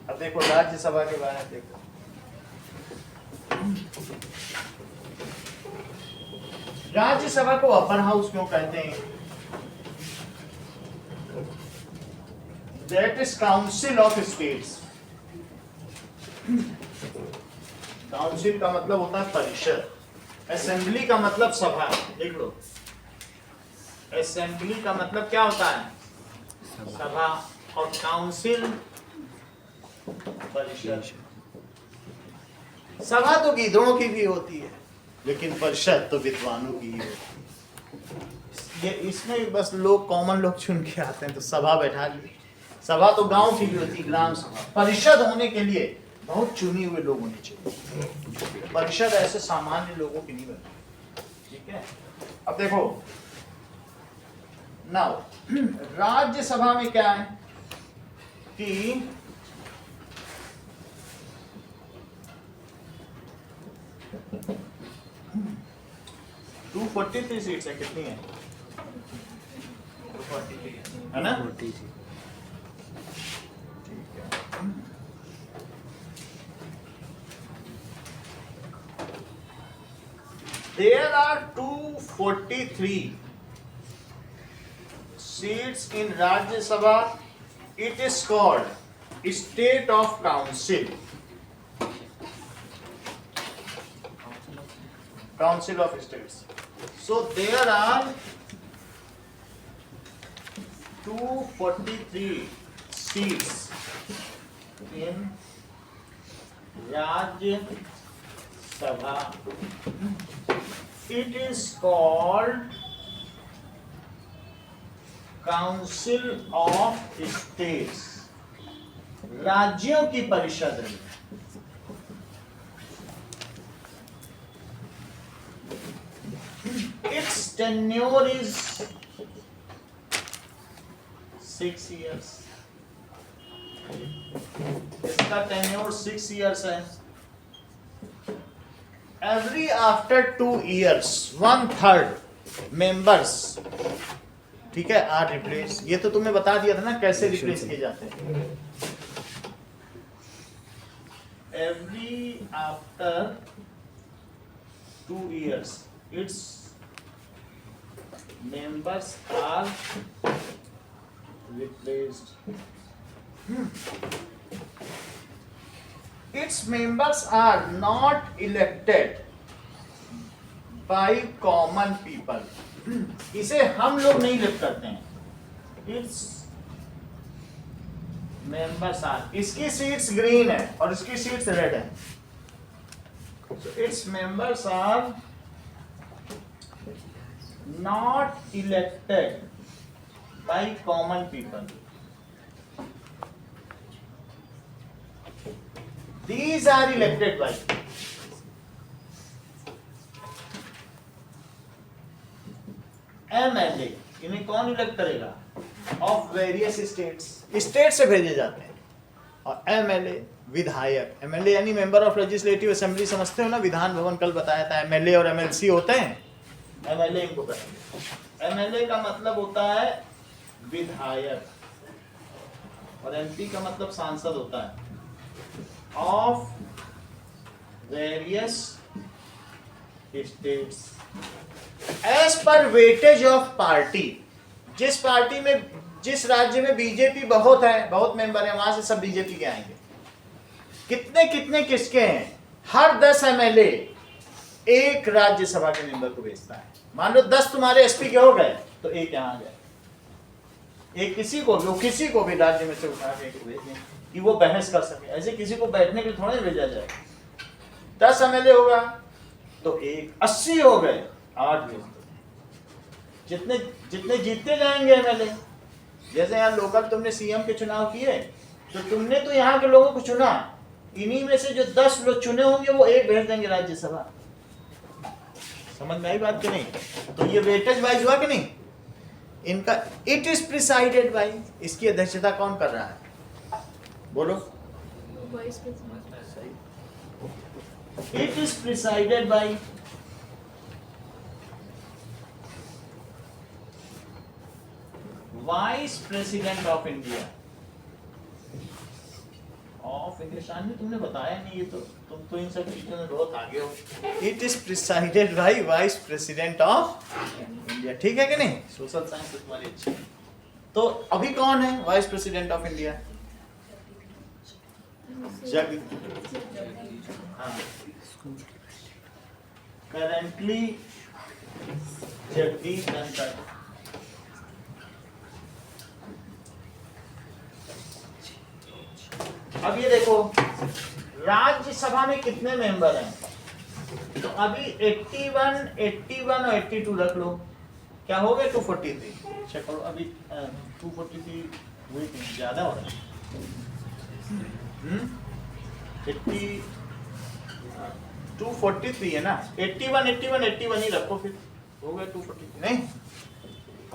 अब देखो राज्यसभा के बारे में देखो, राज्यसभा को अपर हाउस क्यों कहते हैं? That is council of states. Council का मतलब होता है परिषद, असेंबली का मतलब सभा। देख लो, असेंबली का मतलब क्या होता है? सभा, और काउंसिल परिषद। सभा तो गीदड़ों की भी होती है, लेकिन परिषद तो विद्वानों की ही होती है। ये इसमें बस लोग कॉमन लोग चुन के आते हैं, तो सभा बैठा ली। सभा तो गांव की भी होती है, ग्राम सभा। परिषद होने के लिए बहुत चुने हुए लोग होने चाहिए, परिषद ऐसे सामान्य लोगों की नहीं बनती, ठीक है। अब देखो नाउ राज्यसभा में क्या है कि टू 43 सीट्स है, कितनी है? 243 है ना? ठीक है। There are 243 seats in Rajya Sabha. It is called State of Council. Council of States. So there are 243 seats in Rajya Sabha. It is called Council of States. राज्यों की परिषद है। Its tenure is 6 years. इसका tenure 6 years है। Every after 2 years, 1/3 मेंबर्स, ठीक है, आर रिप्लेस। ये तो तुमने बता दिया था ना कैसे रिप्लेस किए जाते हैं। Every after 2 years its members are replaced. Its members are not elected by common people. इसे हम लोग नहीं इलेक्ट करते हैं। Its members are, इसकी सीट्स ग्रीन है और इसकी सीट्स रेड है। So its members are not elected by common people. These are elected by MLA। इन्हें कौन इलेक्ट करेगा? ऑफ वेरियस स्टेट्स, स्टेट से भेजे जाते हैं। और MLA विधायक, MLA यानी मेंबर ऑफ लेजिस्लेटिव असेंबली, समझते हो ना, विधान भवन कल बताया था। MLA और MLC होते हैं, MLA इनको करेंगे। MLA का मतलब होता है विधायक और MP का मतलब सांसद होता है। Of various states as per weightage of party. जिस पार्टी में, जिस राज्य में बीजेपी बहुत है, बहुत मेंबर है, वहां से सब बीजेपी के आएंगे। कितने कितने किसके हैं? हर 10 MLA एक राज्यसभा के मेंबर को भेजता है। मान लो 10 तुम्हारे SP के हो गए तो एक यहाँ आ गए। एक किसी को भी राज्य में से उठा के एक भेज दें कि वो बहस कर सके। ऐसे किसी को बैठने के लिए थोड़ा भेजा जाए। 10 MLA होगा तो एक, 80 हो गए 8 भेज दो। जितने जितने जीतते जाएंगे MLA, जैसे यहाँ लोकल तुमने CM के चुनाव किए तो तुमने तो यहाँ के लोगों को चुना, इन्हीं में से जो 10 लोग चुने होंगे वो एक भेज देंगे राज्यसभा। समझ में आई बात कि नहीं? तो ये वेटेज वाइज हुआ कि नहीं? इनका इट इज प्रिसाइडेड बाय, इसकी अध्यक्षता कौन कर रहा है? बोलो। Vice president. It is presided bye vice president of India. Of India शान तुमने बताया नहीं, ये तो तुम तो इन सब चीजों में बहुत आगे हो। It is presided bye vice president of India, ठीक है कि नहीं? सोशल साइंस तुम्हारी अच्छी। तो अभी कौन है vice president of India? Currently Jagdeep Dhankhar. अब ये देखो राज्यसभा में कितने मेंबर हैं? तो अभी 81 और 82 रख लो, क्या हो गए? 243। चलो अभी 243 हुई थी, ज्यादा हो रहा है। 243 है ना? 81 ही रखो, फिर हो गया 243। नहीं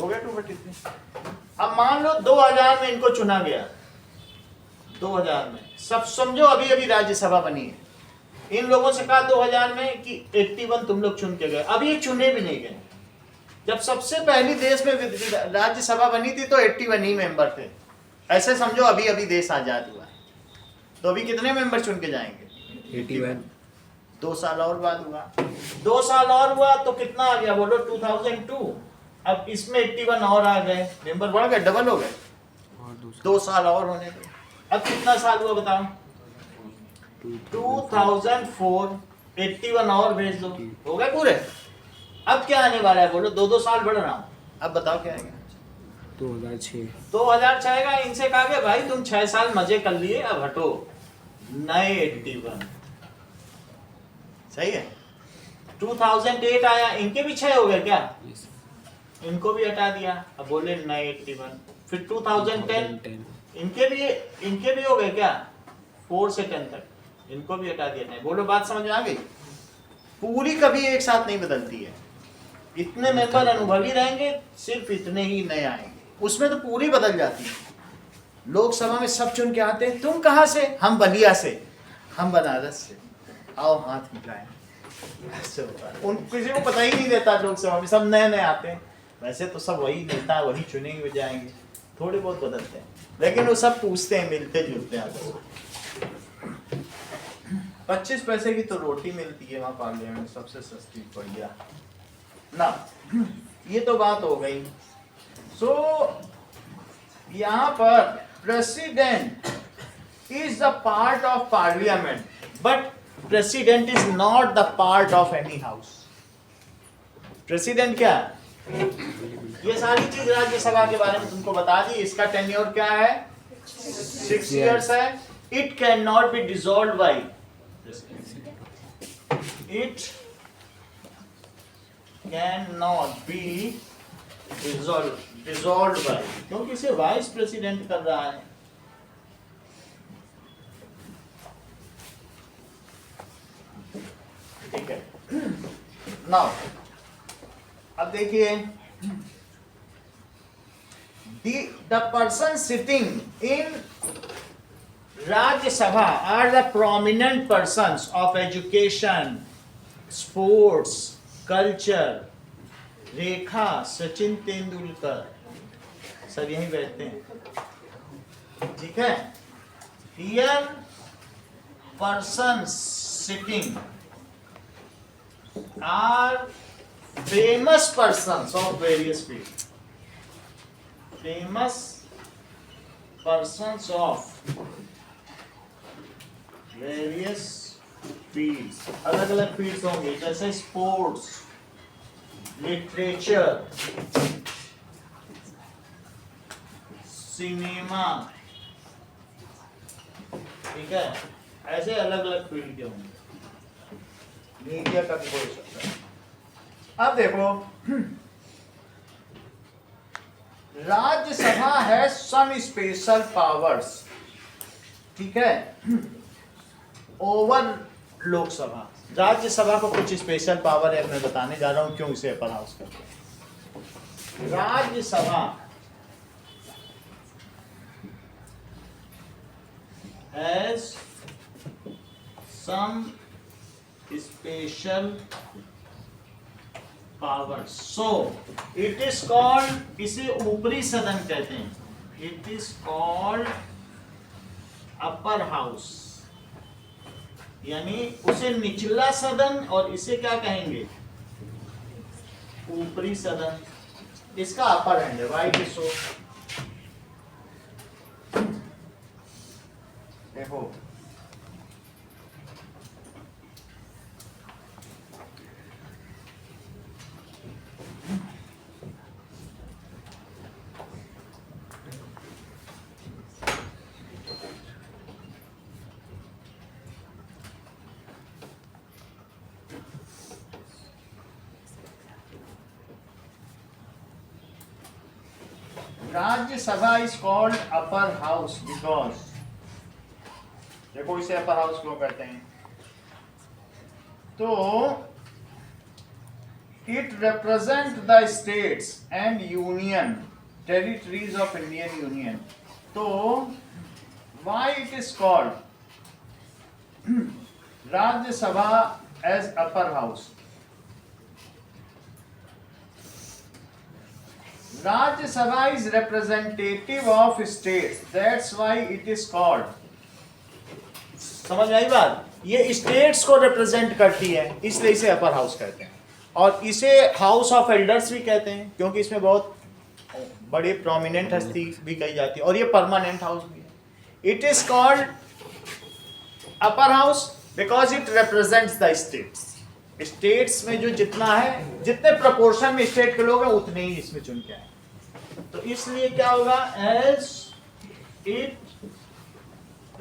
हो गया 243। अब मान लो 2000 में इनको चुना गया, 2000 में, सब समझो अभी अभी राज्यसभा बनी है। इन लोगों से कहा 2000 में कि 81 तुम लोग चुन के गए, अभी ये चुने भी नहीं गए। जब सबसे पहली देश में राज्यसभा बनी थी तो 81 ही मेंबर थे। ऐसे समझो अभी अभी देश आजाद हुआ है, तो अभी कितने मेंबर चुन के जाएंगे? 81। 2 साल और बाद हुआ, 2 साल और हुआ तो कितना आ गया बोलो? 2002। अब इसमें 81 और आ गए, मेंबर बढ़ गए, डबल हो गए। 2 साल और होने दो। अब कितना साल हुआ बताओ? 2004। 81 और भेज दो, हो गए पूरे। अब क्या आने वाला है बोलो? 2 साल बढ़ रहा हूं। अब बताओ क्या आएगा? 2006 का। इनसे कहा गया भाई तुम 6 साल मजे कर लिए, अब हटो, नए 81। सही है। 2008 आया, इनके भी 6 हो गए क्या? इनको भी हटा दिया, अब बोले नए 81। फिर 2010 इनके भी हो गए क्या? 4 से 10 तक, इनको भी हटा दिया। नहीं बोलो, बात समझ में आ गई? पूरी कभी एक साथ नहीं बदलती है। इतने मेंबर अनुभवी रहेंगे, सिर्फ इतने ही नए आएंगे, उसमें तो पूरी बदल जाती है। लोकसभा में सब चुन के आते हैं। तुम कहाँ से? हम बलिया से, हम बनारस से। आओ हाथ मिलाएं। ऐसे होता है, उन किसी को पता ही नहीं देता, लोकसभा में सब नए नए आते हैं। वैसे तो सब वही नेता वही चुनेंगे जाएंगे, थोड़े बहुत बदलते हैं, लेकिन वो सब पूछते हैं, मिलते जुलते हैं आपस में। 25 पैसे की तो रोटी मिलती है वहाँ पार्लियामेंट में, सबसे सस्ती, बढ़िया ना। ये तो बात हो गई। सो यहाँ पर president is the part of parliament, but president is not the part of any house. President क्या है? ये सारी चीज राज्यसभा के बारे में तुमको बता दी। इसका टेन्योर क्या है? 6 years है। It cannot be dissolved by. It cannot be dissolved by, क्योंकि इसे वाइस प्रेसिडेंट कर रहा है। ठीक है। नाउ अब देखिए, the person sitting in Rajya Sabha are the prominent persons of education, sports, culture. Rekha, Sachin Tendulkar सब यहीं बैठते हैं। ठीक है। Here persons sitting are famous persons of various fields. Famous persons of various fields. अलग अलग फील्ड्स होंगे, जैसे स्पोर्ट्स, लिटरेचर, सिनेमा। ठीक है, ऐसे अलग अलग फील्ड के होंगे। मीडिया का भी हो सकता है। अब देखो, राज्यसभा है सम स्पेशल पावर्स, ठीक है, ओवर लोकसभा। राज्यसभा को कुछ स्पेशल पावर है, मैं बताने जा रहा हूं क्यों इसे अपर हाउस करते हैं। Rajya Sabha has some special power, so it is called, इसे ऊपरी सदन कहते हैं, it is called upper house, यानी उसे निचला सदन, और इसे क्या कहेंगे? ऊपरी सदन। इसका अपर हैंड है, वाई इट इज सो। देखो, Rajya Sabha is called upper house because, देखो इसे अपर हाउस क्यों कहते हैं? तो it represent the states and union territories of Indian union. तो why it is called Rajya Sabha as upper house? Rajya Sabha is representative of states, that's why it is called। समझ में आई बात? ये स्टेट्स को रिप्रेजेंट करती है, इसलिए इसे अपर हाउस कहते हैं। और इसे हाउस ऑफ एल्डर्स भी कहते हैं, क्योंकि इसमें बहुत बड़े प्रोमिनेंट हस्ती भी कही जाती है, और ये परमानेंट हाउस भी है। It is called upper house because it represents the states. States में जो जितना है, जितने प्रोपोर्शन में स्टेट के लोग हैं, उतने ही इसमें चुन के आए। तो इसलिए क्या होगा? एज इट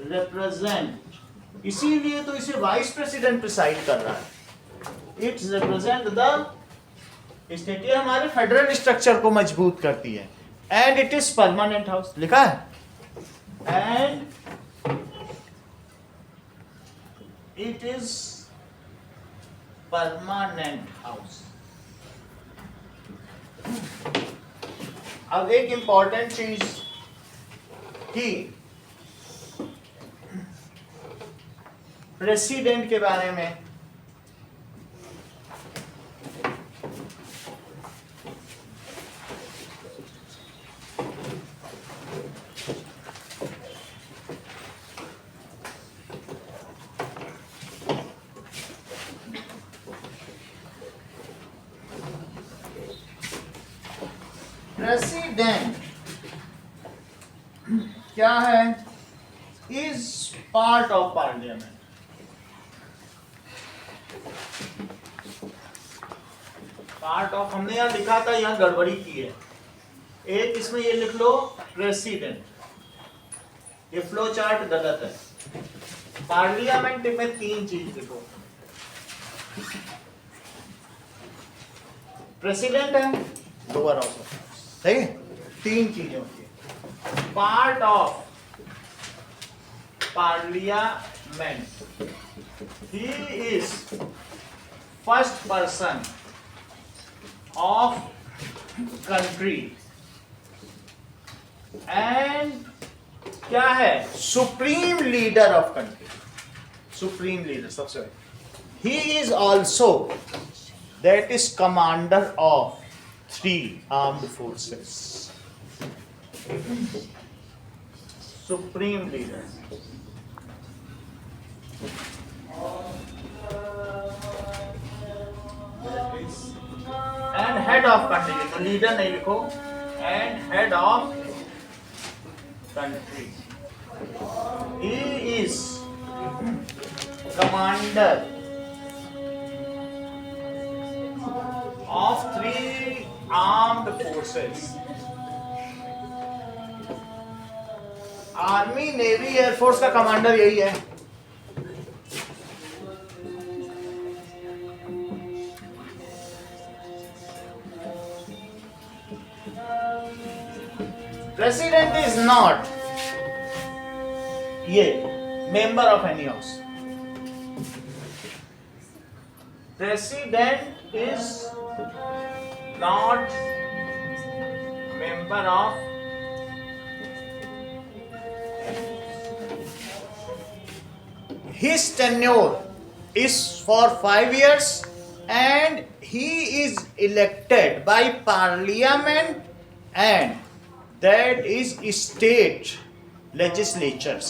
रिप्रेजेंट, इसीलिए तो इसे वाइस प्रेसिडेंट प्रिसाइड कर रहा है। इट रिप्रेजेंट द स्टेट, ये हमारे फेडरल स्ट्रक्चर को मजबूत करती है। And it is permanent house, लिखा है, and it is permanent house. अब एक इंपॉर्टेंट चीज कि प्रेसिडेंट के बारे में, प्रेसिडेंट क्या है? Is part of parliament. Part of हमने यहां लिखा था, यहां गड़बड़ी की है। एक इसमें ये लिख लो प्रेसिडेंट, ये फ्लो चार्ट गलत है। पार्लियामेंट में 3 चीज लिखो। प्रेसिडेंट है, लोअर हाउस ऑफ, सही है? 3 चीजें होती है। Part of parliament, he is first person of country and क्या है? Supreme leader of country. Supreme leader सबसे बड़ा। He is also that is commander of 3 armed forces. Supreme leader and head of country, तो लीडर नहीं लिखो, and head of country. He is commander of 3 armed forces, army, navy, air force का कमांडर यही है। प्रेसिडेंट इज नॉट ये member of any house. President is not member of his tenure is for 5 years and he is elected by parliament and that is state legislatures।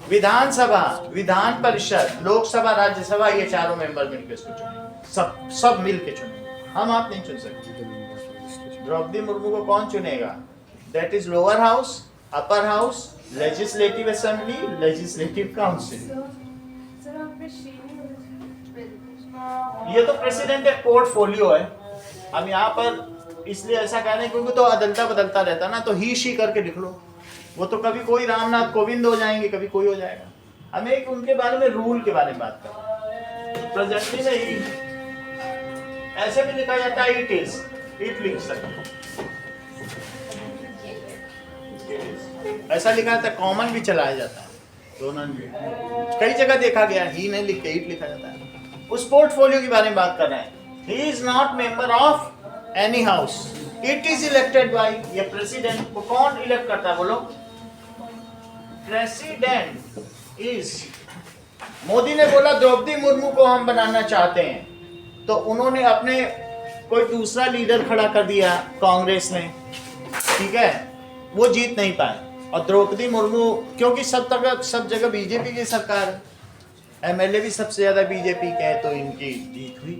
विधानसभा, विधान परिषद, लोकसभा, राज्यसभा, ये चारों मेंबर मिलकर इसको चुनेंगे। सब मिलकर चुनेंगे, हम आप नहीं चुन सकते। द्रौपदी मुर्मू को कौन चुनेगा? That is lower house, upper house, legislative assembly, legislative council. ये तो प्रेसिडेंट एक पोर्टफोलियो है। हम यहाँ पर इसलिए ऐसा कह रहे हैं क्योंकि तो अदलता बदलता रहता ना, तो ही शी करके लिख लो। वो तो कभी कोई रामनाथ कोविंद हो जाएंगे, कभी कोई हो जाएगा। हमें एक उनके बारे में, रूल के बारे में बात करें। प्रेजेंटली में ही ऐसे भी लिखा जाता है इट इज, इट लिख सकते, ऐसा लिखा जाता है, कॉमन भी चलाया जाता है, दोनों कई जगह देखा गया। ही नहीं लिख के इट लिखा जाता है। उस पोर्टफोलियो के बारे में बात कर रहे हैं। He is not member of any house, it is elected by. ये प्रेसिडेंट को कौन इलेक्ट करता है बोलो? प्रेसिडेंट इज, मोदी ने बोला द्रौपदी मुर्मू को हम बनाना चाहते हैं, तो उन्होंने अपने कोई दूसरा लीडर खड़ा कर दिया कांग्रेस ने, ठीक है, वो जीत नहीं पाए। और द्रौपदी मुर्मू, क्योंकि सब जगह बीजेपी की सरकार है, एमएलए भी सबसे ज्यादा बीजेपी के हैं, तो इनकी जीत हुई।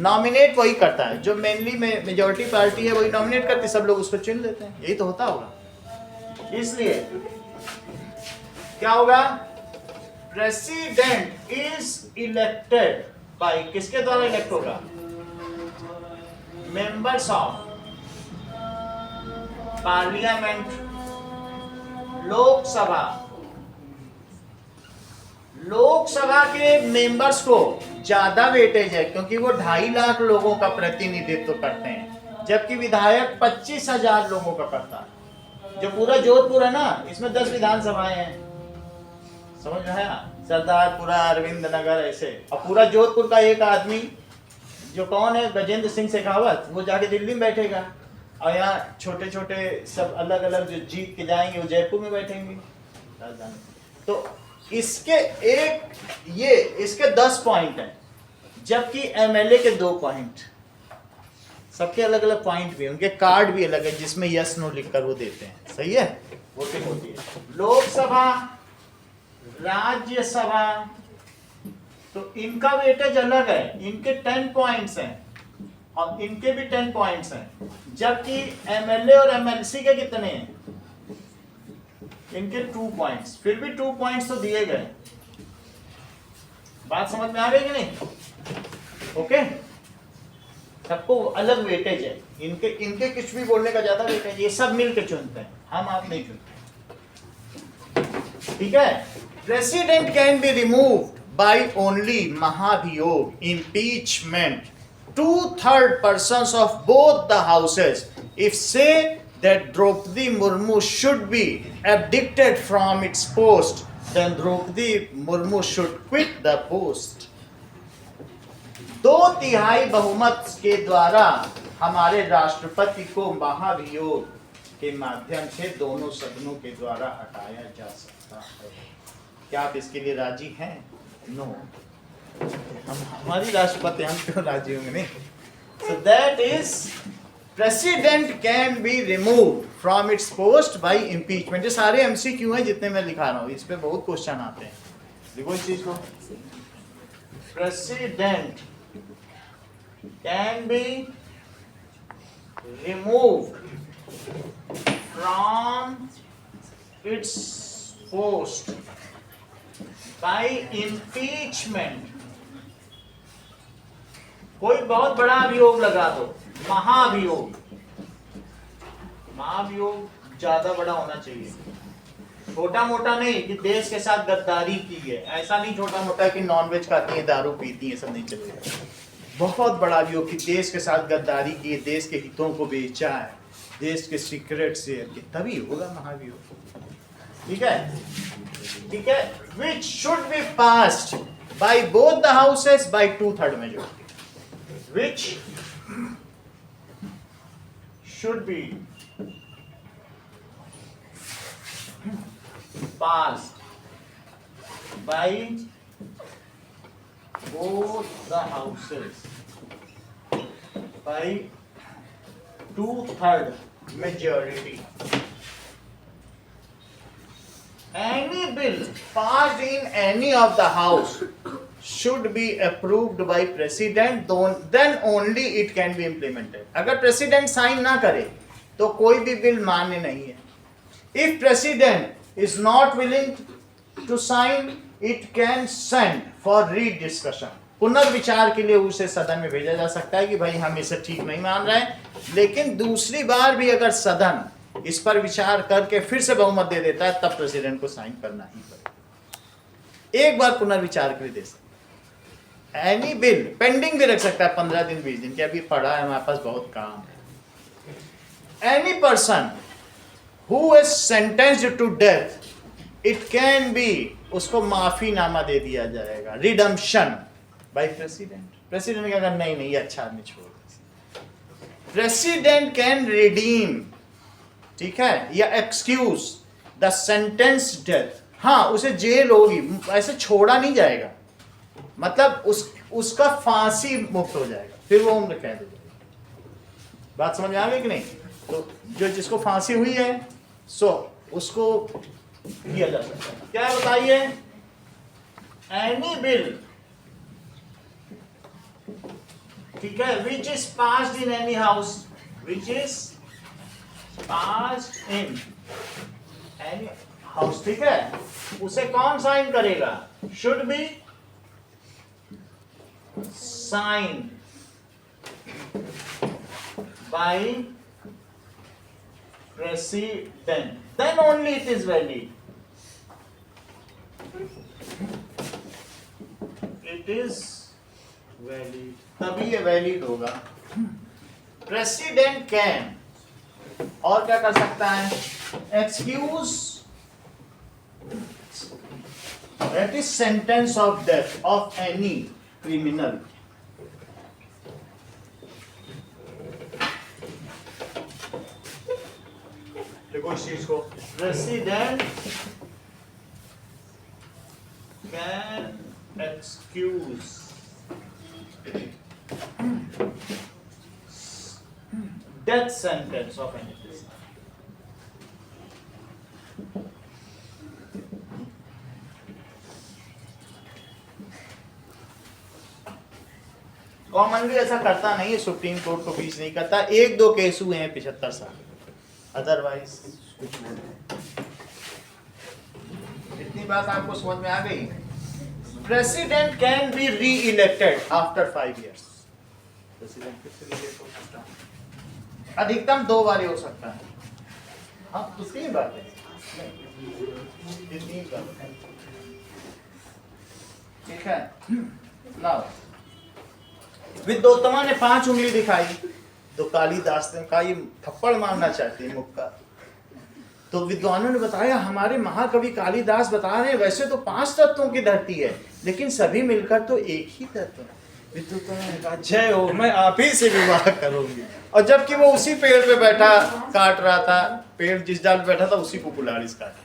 नॉमिनेट वही करता है, जो मेनली मेजॉरिटी पार्टी है वही नॉमिनेट करती, सब लोग उसको चुन लेते हैं, यही तो होता होगा। इसलिए क्या होगा? प्रेसिडेंट इज इलेक्टेड बाय, किसके द्वारा इलेक्ट होगा? Members of parliament, Lok Sabha. Lok Sabha के मेंबर्स को ज्यादा वेटेज है क्योंकि वो 2.5 लाख लोगों का प्रतिनिधित्व करते हैं, जबकि विधायक 25,000 लोगों का करता है। जो पूरा जोधपुर है ना, इसमें 10 विधानसभाएं हैं, समझ में आया? सरदारपुरा, अरविंद नगर, ऐसे। और पूरा जोधपुर का एक आदमी जो कौन है, गजेंद्र सिंह शेखावत, वो जाके दिल्ली में बैठेगा, और यहाँ छोटे छोटे सब अलग अलग जो जीत के जाएंगे वो जयपुर में बैठेंगे। तो इसके इसके 10 पॉइंट हैं, जबकि एमएलए के 2 पॉइंट। सबके अलग अलग पॉइंट भी हैं, उनके कार्ड भी अलग है जिसमें यस नो लिखकर वो देते हैं, सही है, वोटिंग होती है। लोकसभा, राज्यसभा, तो इनका वेटेज अलग है, इनके 10 पॉइंट्स हैं और इनके भी 10 पॉइंट्स हैं, जबकि एमएलए और एमएलसी के कितने हैं? इनके 2 पॉइंट्स, फिर भी 2 पॉइंट्स तो दिए गए। बात समझ में आ गई कि नहीं? ओके, सबको अलग वेटेज है, इनके इनके कुछ भी बोलने का ज्यादा वेटेज, ये सब मिलकर चुनते हैं, हम आप नहीं चुनते। ठीक है, president can be removed by only महाभियोग impeachment 2/3 persons of both the houses if say that Draupadi Murmu should be abdicated from its post, then Draupadi Murmu should quit the post. 2/3 बहुमत के द्वारा हमारे राष्ट्रपति को महाभियोग के माध्यम से दोनों सदनों के द्वारा हटाया जा सकता है। क्या आप इसके लिए राजी हैं? नो। हम हमारी राष्ट्रपति, हम क्यों राजी होंगे? नहीं। So that is president can be removed from its post by impeachment. ये सारे MCQ हैं जितने मैं लिखा रहा हूँ, इस पे बहुत क्वेश्चन आते हैं। देखो इस चीज को, president can be removed from its post by impeachment. कोई बहुत बड़ा अभियोग लगा दो, महाभियोग। महाभियोग ज्यादा बड़ा होना चाहिए, छोटा मोटा नहीं कि देश के साथ गद्दारी की है, ऐसा नहीं छोटा मोटा कि नॉनवेज खाती है, दारू पीती है, सब नहीं चलेगा। बहुत बड़ा अभियोग कि देश के साथ गद्दारी की है, देश के हितों को बेचा है, देश के सीक्रेट से, तभी होगा महाभियोग। ठीक है, ठीक है। Which should be passed by both the houses by 2/3 majority, which should be passed by both the houses by 2/3 majority. Any bill passed in any of the house should be approved by president, then only it can be implemented. अगर president sign ना करे तो कोई भी बिल मान्य नहीं है। If president is not willing to sign, it can send for rediscussion. पुनर्विचार के लिए उसे सदन में भेजा जा सकता है कि भाई हम इसे ठीक नहीं मान रहे हैं, लेकिन दूसरी बार भी अगर सदन इस पर विचार करके फिर से बहुमत दे देता है, तब प्रेसिडेंट को साइन करना ही पड़ेगा। एक बार पुनर्विचार के लिए दे सकता है। एनी बिल पेंडिंग भी रख सकता है 15 दिन 20 दिन के, अभी पड़ा है, हमारे पास बहुत काम है। Any person who is sentenced to death, it can be, उसको माफीनामा दे दिया जाएगा, रिडम्पशन बाय प्रेसिडेंट। प्रेसिडेंट का अगर नहीं नहीं अच्छा आदमी छोड़, प्रेसिडेंट कैन रिडीम, ठीक है, या एक्सक्यूज द सेंटेंस डेथ। हाँ, उसे जेल होगी, ऐसे छोड़ा नहीं जाएगा, मतलब उसका फांसी मुक्त हो जाएगा, फिर वो उम्र कैद हो जाएगी। बात समझ में आ गई कि नहीं? तो जो जिसको फांसी हुई है सो उसको किया जा सकता है। क्या बताइए? एनी बिल, ठीक है, which is passed in any house, which is passed in any house, ठीक है, उसे कौन साइन करेगा? Should be signed by president, then only it is valid. It is valid, तभी ये वैलिड होगा। प्रेसिडेंट कैन, और क्या कर सकता है? Excuse, that is sentence of death of any criminal. देखो इस चीज को, president can excuse death sentence of any person. Commonly ऐसा करता नहीं है, सुप्रीम कोर्ट को बीच नहीं करता। 1-2 केस हुए हैं 75 साल, अदरवाइज कुछ बोलते। इतनी बात आपको समझ में आ गई। प्रेसिडेंट कैन बी री इलेक्टेड आफ्टर 5 years। प्रेसिडेंट फिर से re-elect हो सकता है, अधिकतम 2 बार हो सकता है। हाँ, तो 3 बार है, ये 3 बार है। ठीक है। नाउ विद्योत्तमा ने 5 उंगली दिखाई, तो कालिदास ने कहा ये थप्पड़ मारना चाहती है मुक्का। तो विद्वानों ने बताया हमारे महाकवि कालिदास बता रहे हैं वैसे तो 5 तत्वों की धरती है, लेकिन सभी मिलकर तो एक ही तत्व है। विद्योत्तमा ने कहा जय हो, मैं आप ही से विवाह करूंगी। और जबकि वो उसी पेड़ पे बैठा काट रहा था, पेड़ जिस डाल पे बैठा था उसी को कुल्हाड़ी से काटा।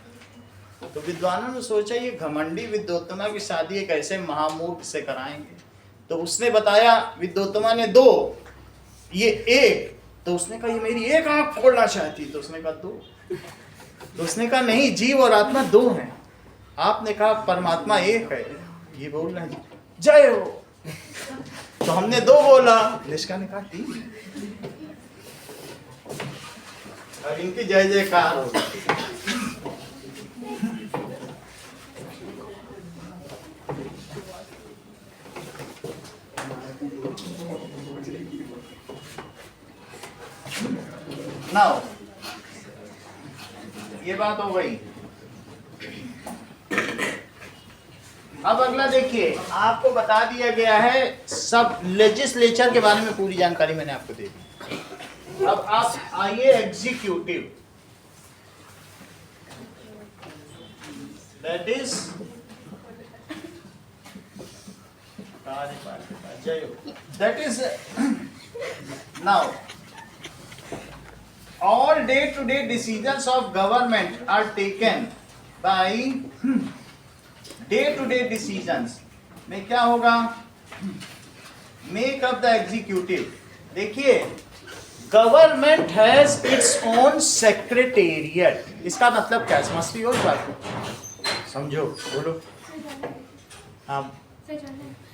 तो विद्वानों ने सोचा ये घमंडी विद्योत्तमा की शादी एक ऐसे महामूर्ख से कराएंगे। तो उसने बताया, विद्योत्तमा ने 2, ये 1। तो उसने कहा ये मेरी एक आंख फोड़ना चाहती। तो उसने कहा 2। तो उसने कहा नहीं, जीव और आत्मा 2 हैं। आपने कहा परमात्मा एक है, ये बोल रहे हैं जय हो। तो हमने 2 बोला, निष्का ने कहा 3। और इनकी जय जयकार हो। नाउ ये बात हो गई। अब अगला देखिए, आपको बता दिया गया है सब लेजिस्लेचर के बारे में पूरी जानकारी मैंने आपको दे दी। अब आप आइए executive, that is that is now all day-to-day decisions of government are taken by day-to-day decisions में क्या होगा, make up the executive। देखिए government has its own secretariat. इसका मतलब क्या समझती हो इस बात को? समझो, बोलो। आप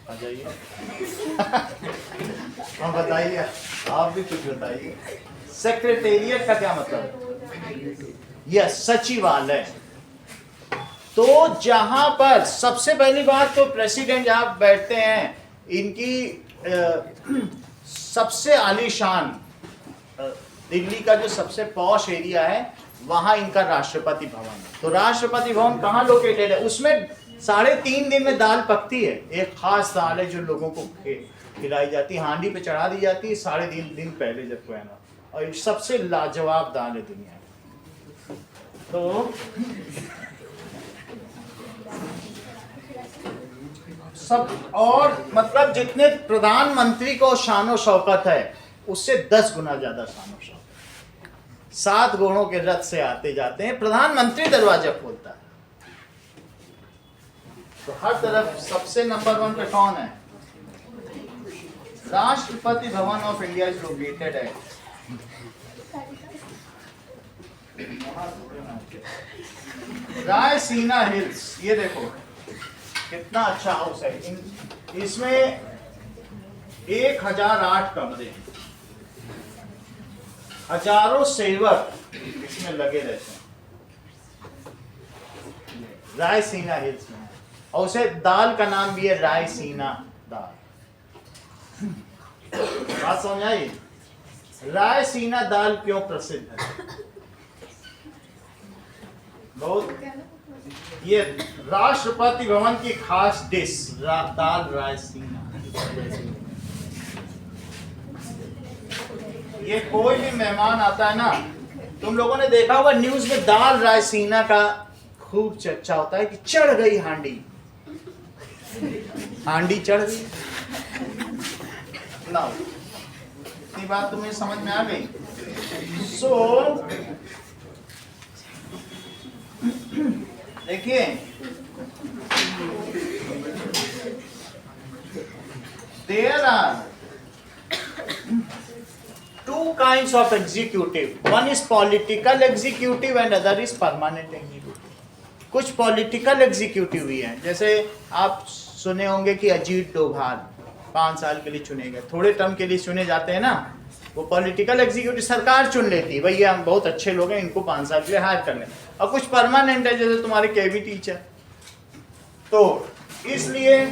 आ जाइए। हाँ बताइए, आप भी कुछ बताइए। सेक्रेटेरिएट का क्या मतलब? यस, सचिवालय। तो जहां पर सबसे पहली बात तो प्रेसिडेंट जहां बैठते हैं, इनकी सबसे आलीशान दिल्ली का जो सबसे पॉश एरिया है वहां इनका राष्ट्रपति भवन है। तो राष्ट्रपति भवन कहाँ लोकेटेड है? उसमें 3.5 दिन में दाल पकती है। एक खास दाल है जो लोगों को खिलाई जाती है, हांडी पे चढ़ा दी जाती है 3.5 दिन पहले जब कोई ना, और सबसे लाजवाब दाल है दुनिया की। तो सब और मतलब जितने प्रधानमंत्री को शान और शौकत है उससे 10 गुना ज्यादा शान और शौकत। 7 घोड़ों के रथ से आते जाते हैं, प्रधानमंत्री दरवाजा खोलता है। तो हर तरफ सबसे नंबर 1 पे कौन है? Rashtrapati Bhavan of India is located है। रायसीना हिल्स, ये देखो कितना अच्छा हाउस है। इसमें 1008 कमरे, हजारों सेवक इसमें लगे रहते हैं। रायसीना हिल्स में, और उसे दाल का नाम भी है रायसीना दाल। बात समझ आई? रायसीना दाल क्यों प्रसिद्ध है? बहुत, ये राष्ट्रपति भवन की खास डिश दाल रायसीना। ये कोई भी मेहमान आता है ना, तुम लोगों ने देखा होगा न्यूज में दाल रायसीना का खूब चर्चा होता है कि चढ़ गई हांडी, हांडी चढ़ गई ना। इतनी बात तुम्हें समझ में आ गई? देखिए there are 2 kinds of executive. One is political executive and other is permanent executive. कुछ पॉलिटिकल एग्जीक्यूटिव भी हैं, जैसे आप सुने होंगे कि अजीत डोभाल 5 साल के लिए चुने गए, थोड़े टर्म के लिए चुने जाते हैं ना, वो पॉलिटिकल एग्जीक्यूटिव सरकार चुन लेती है, भैया हम बहुत अच्छे लोग हैं, इनको 5 साल के लिए हायर कर लें। और कुछ परमानेंट है, जैसे तुम्हारे केवी टीचर। तो इसलिए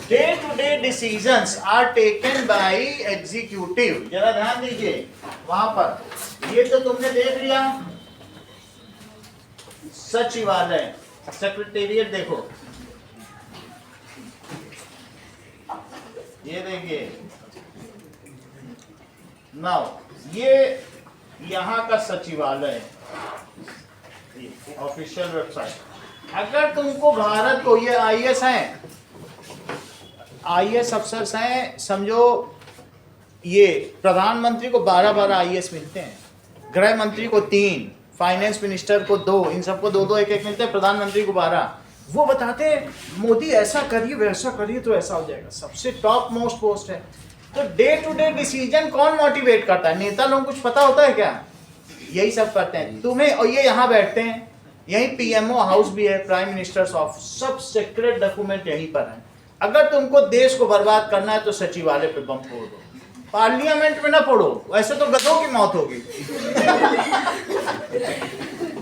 day to day decisions are taken by executive. जरा ध्यान दीजिए वहां पर, ये तो तुमने देख लिया सचिवालय, सेक्रेटेरिएट देखो, ये देखिए नाउ, ये यहाँ का सचिवालय ऑफिशियल वेबसाइट। अगर तुमको भारत को, ये आईएएस हैं, आईएएस अफसर्स हैं, समझो ये प्रधानमंत्री को 12 आईएएस मिलते हैं, गृह मंत्री को 3, फाइनेंस मिनिस्टर को 2, इन सबको 2 एक मिलते हैं, प्रधानमंत्री को 12। वो बताते हैं मोदी ऐसा करिए वैसा करिए तो ऐसा हो जाएगा, सबसे टॉप मोस्ट पोस्ट है। तो डे टू डे डिसीजन कौन मोटिवेट करता है? नेता लोगों को कुछ पता होता है क्या? यही सब करते हैं तुम्हें। और ये यहाँ बैठते हैं, यही पीएमओ हाउस भी है, प्राइम मिनिस्टर्स ऑफिस, सब सीक्रेट डॉक्यूमेंट यहीं पर है। अगर तुमको देश को बर्बाद करना है तो सचिवालय पे बम फोड़ दो, पार्लियामेंट में ना फोड़ो, वैसे तो गधों की मौत होगी।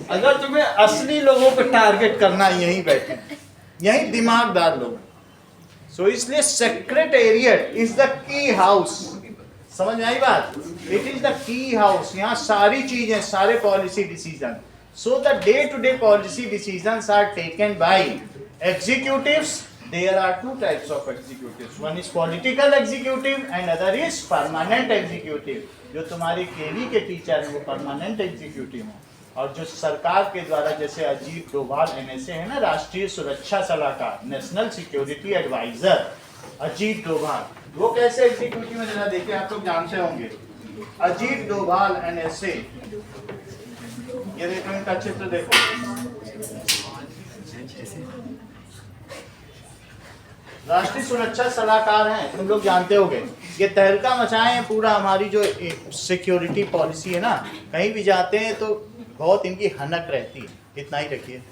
अगर तुम्हें असली लोगों को टारगेट करना है, यहीं बैठे, यहीं दिमागदार लोग। सो इसलिए secretariat is the key house, समझ में आई बात? It is the key house, यहाँ सारी चीजें, सारे policy decision. So the day to day policy decisions are taken by executives. There are 2 types of executives. One is political executive and other is permanent executive. जो तुम्हारे केवी के टीचर हैं वो परमानेंट एग्जीक्यूटिव हैं, और जो सरकार के द्वारा, जैसे अजीत डोभाल NSA है ना, राष्ट्रीय सुरक्षा सलाहकार, national security advisor Ajit Doval, वो कैसे एग्जीक्यूटिव है जरा देखिए, आप लोग जानते होंगे। अजीत डोभाल NSA, ये देखो इनका चित्र देखो, राष्ट्रीय सुरक्षा सलाहकार हैं, तुम लोग जानते होंगे। ये तहलका मचाए हैं पूरा, हमारी जो सिक्योरिटी पॉलिसी है ना, कहीं भी जाते हैं तो बहुत इनकी हनक रहती है। इतना ही रखिए।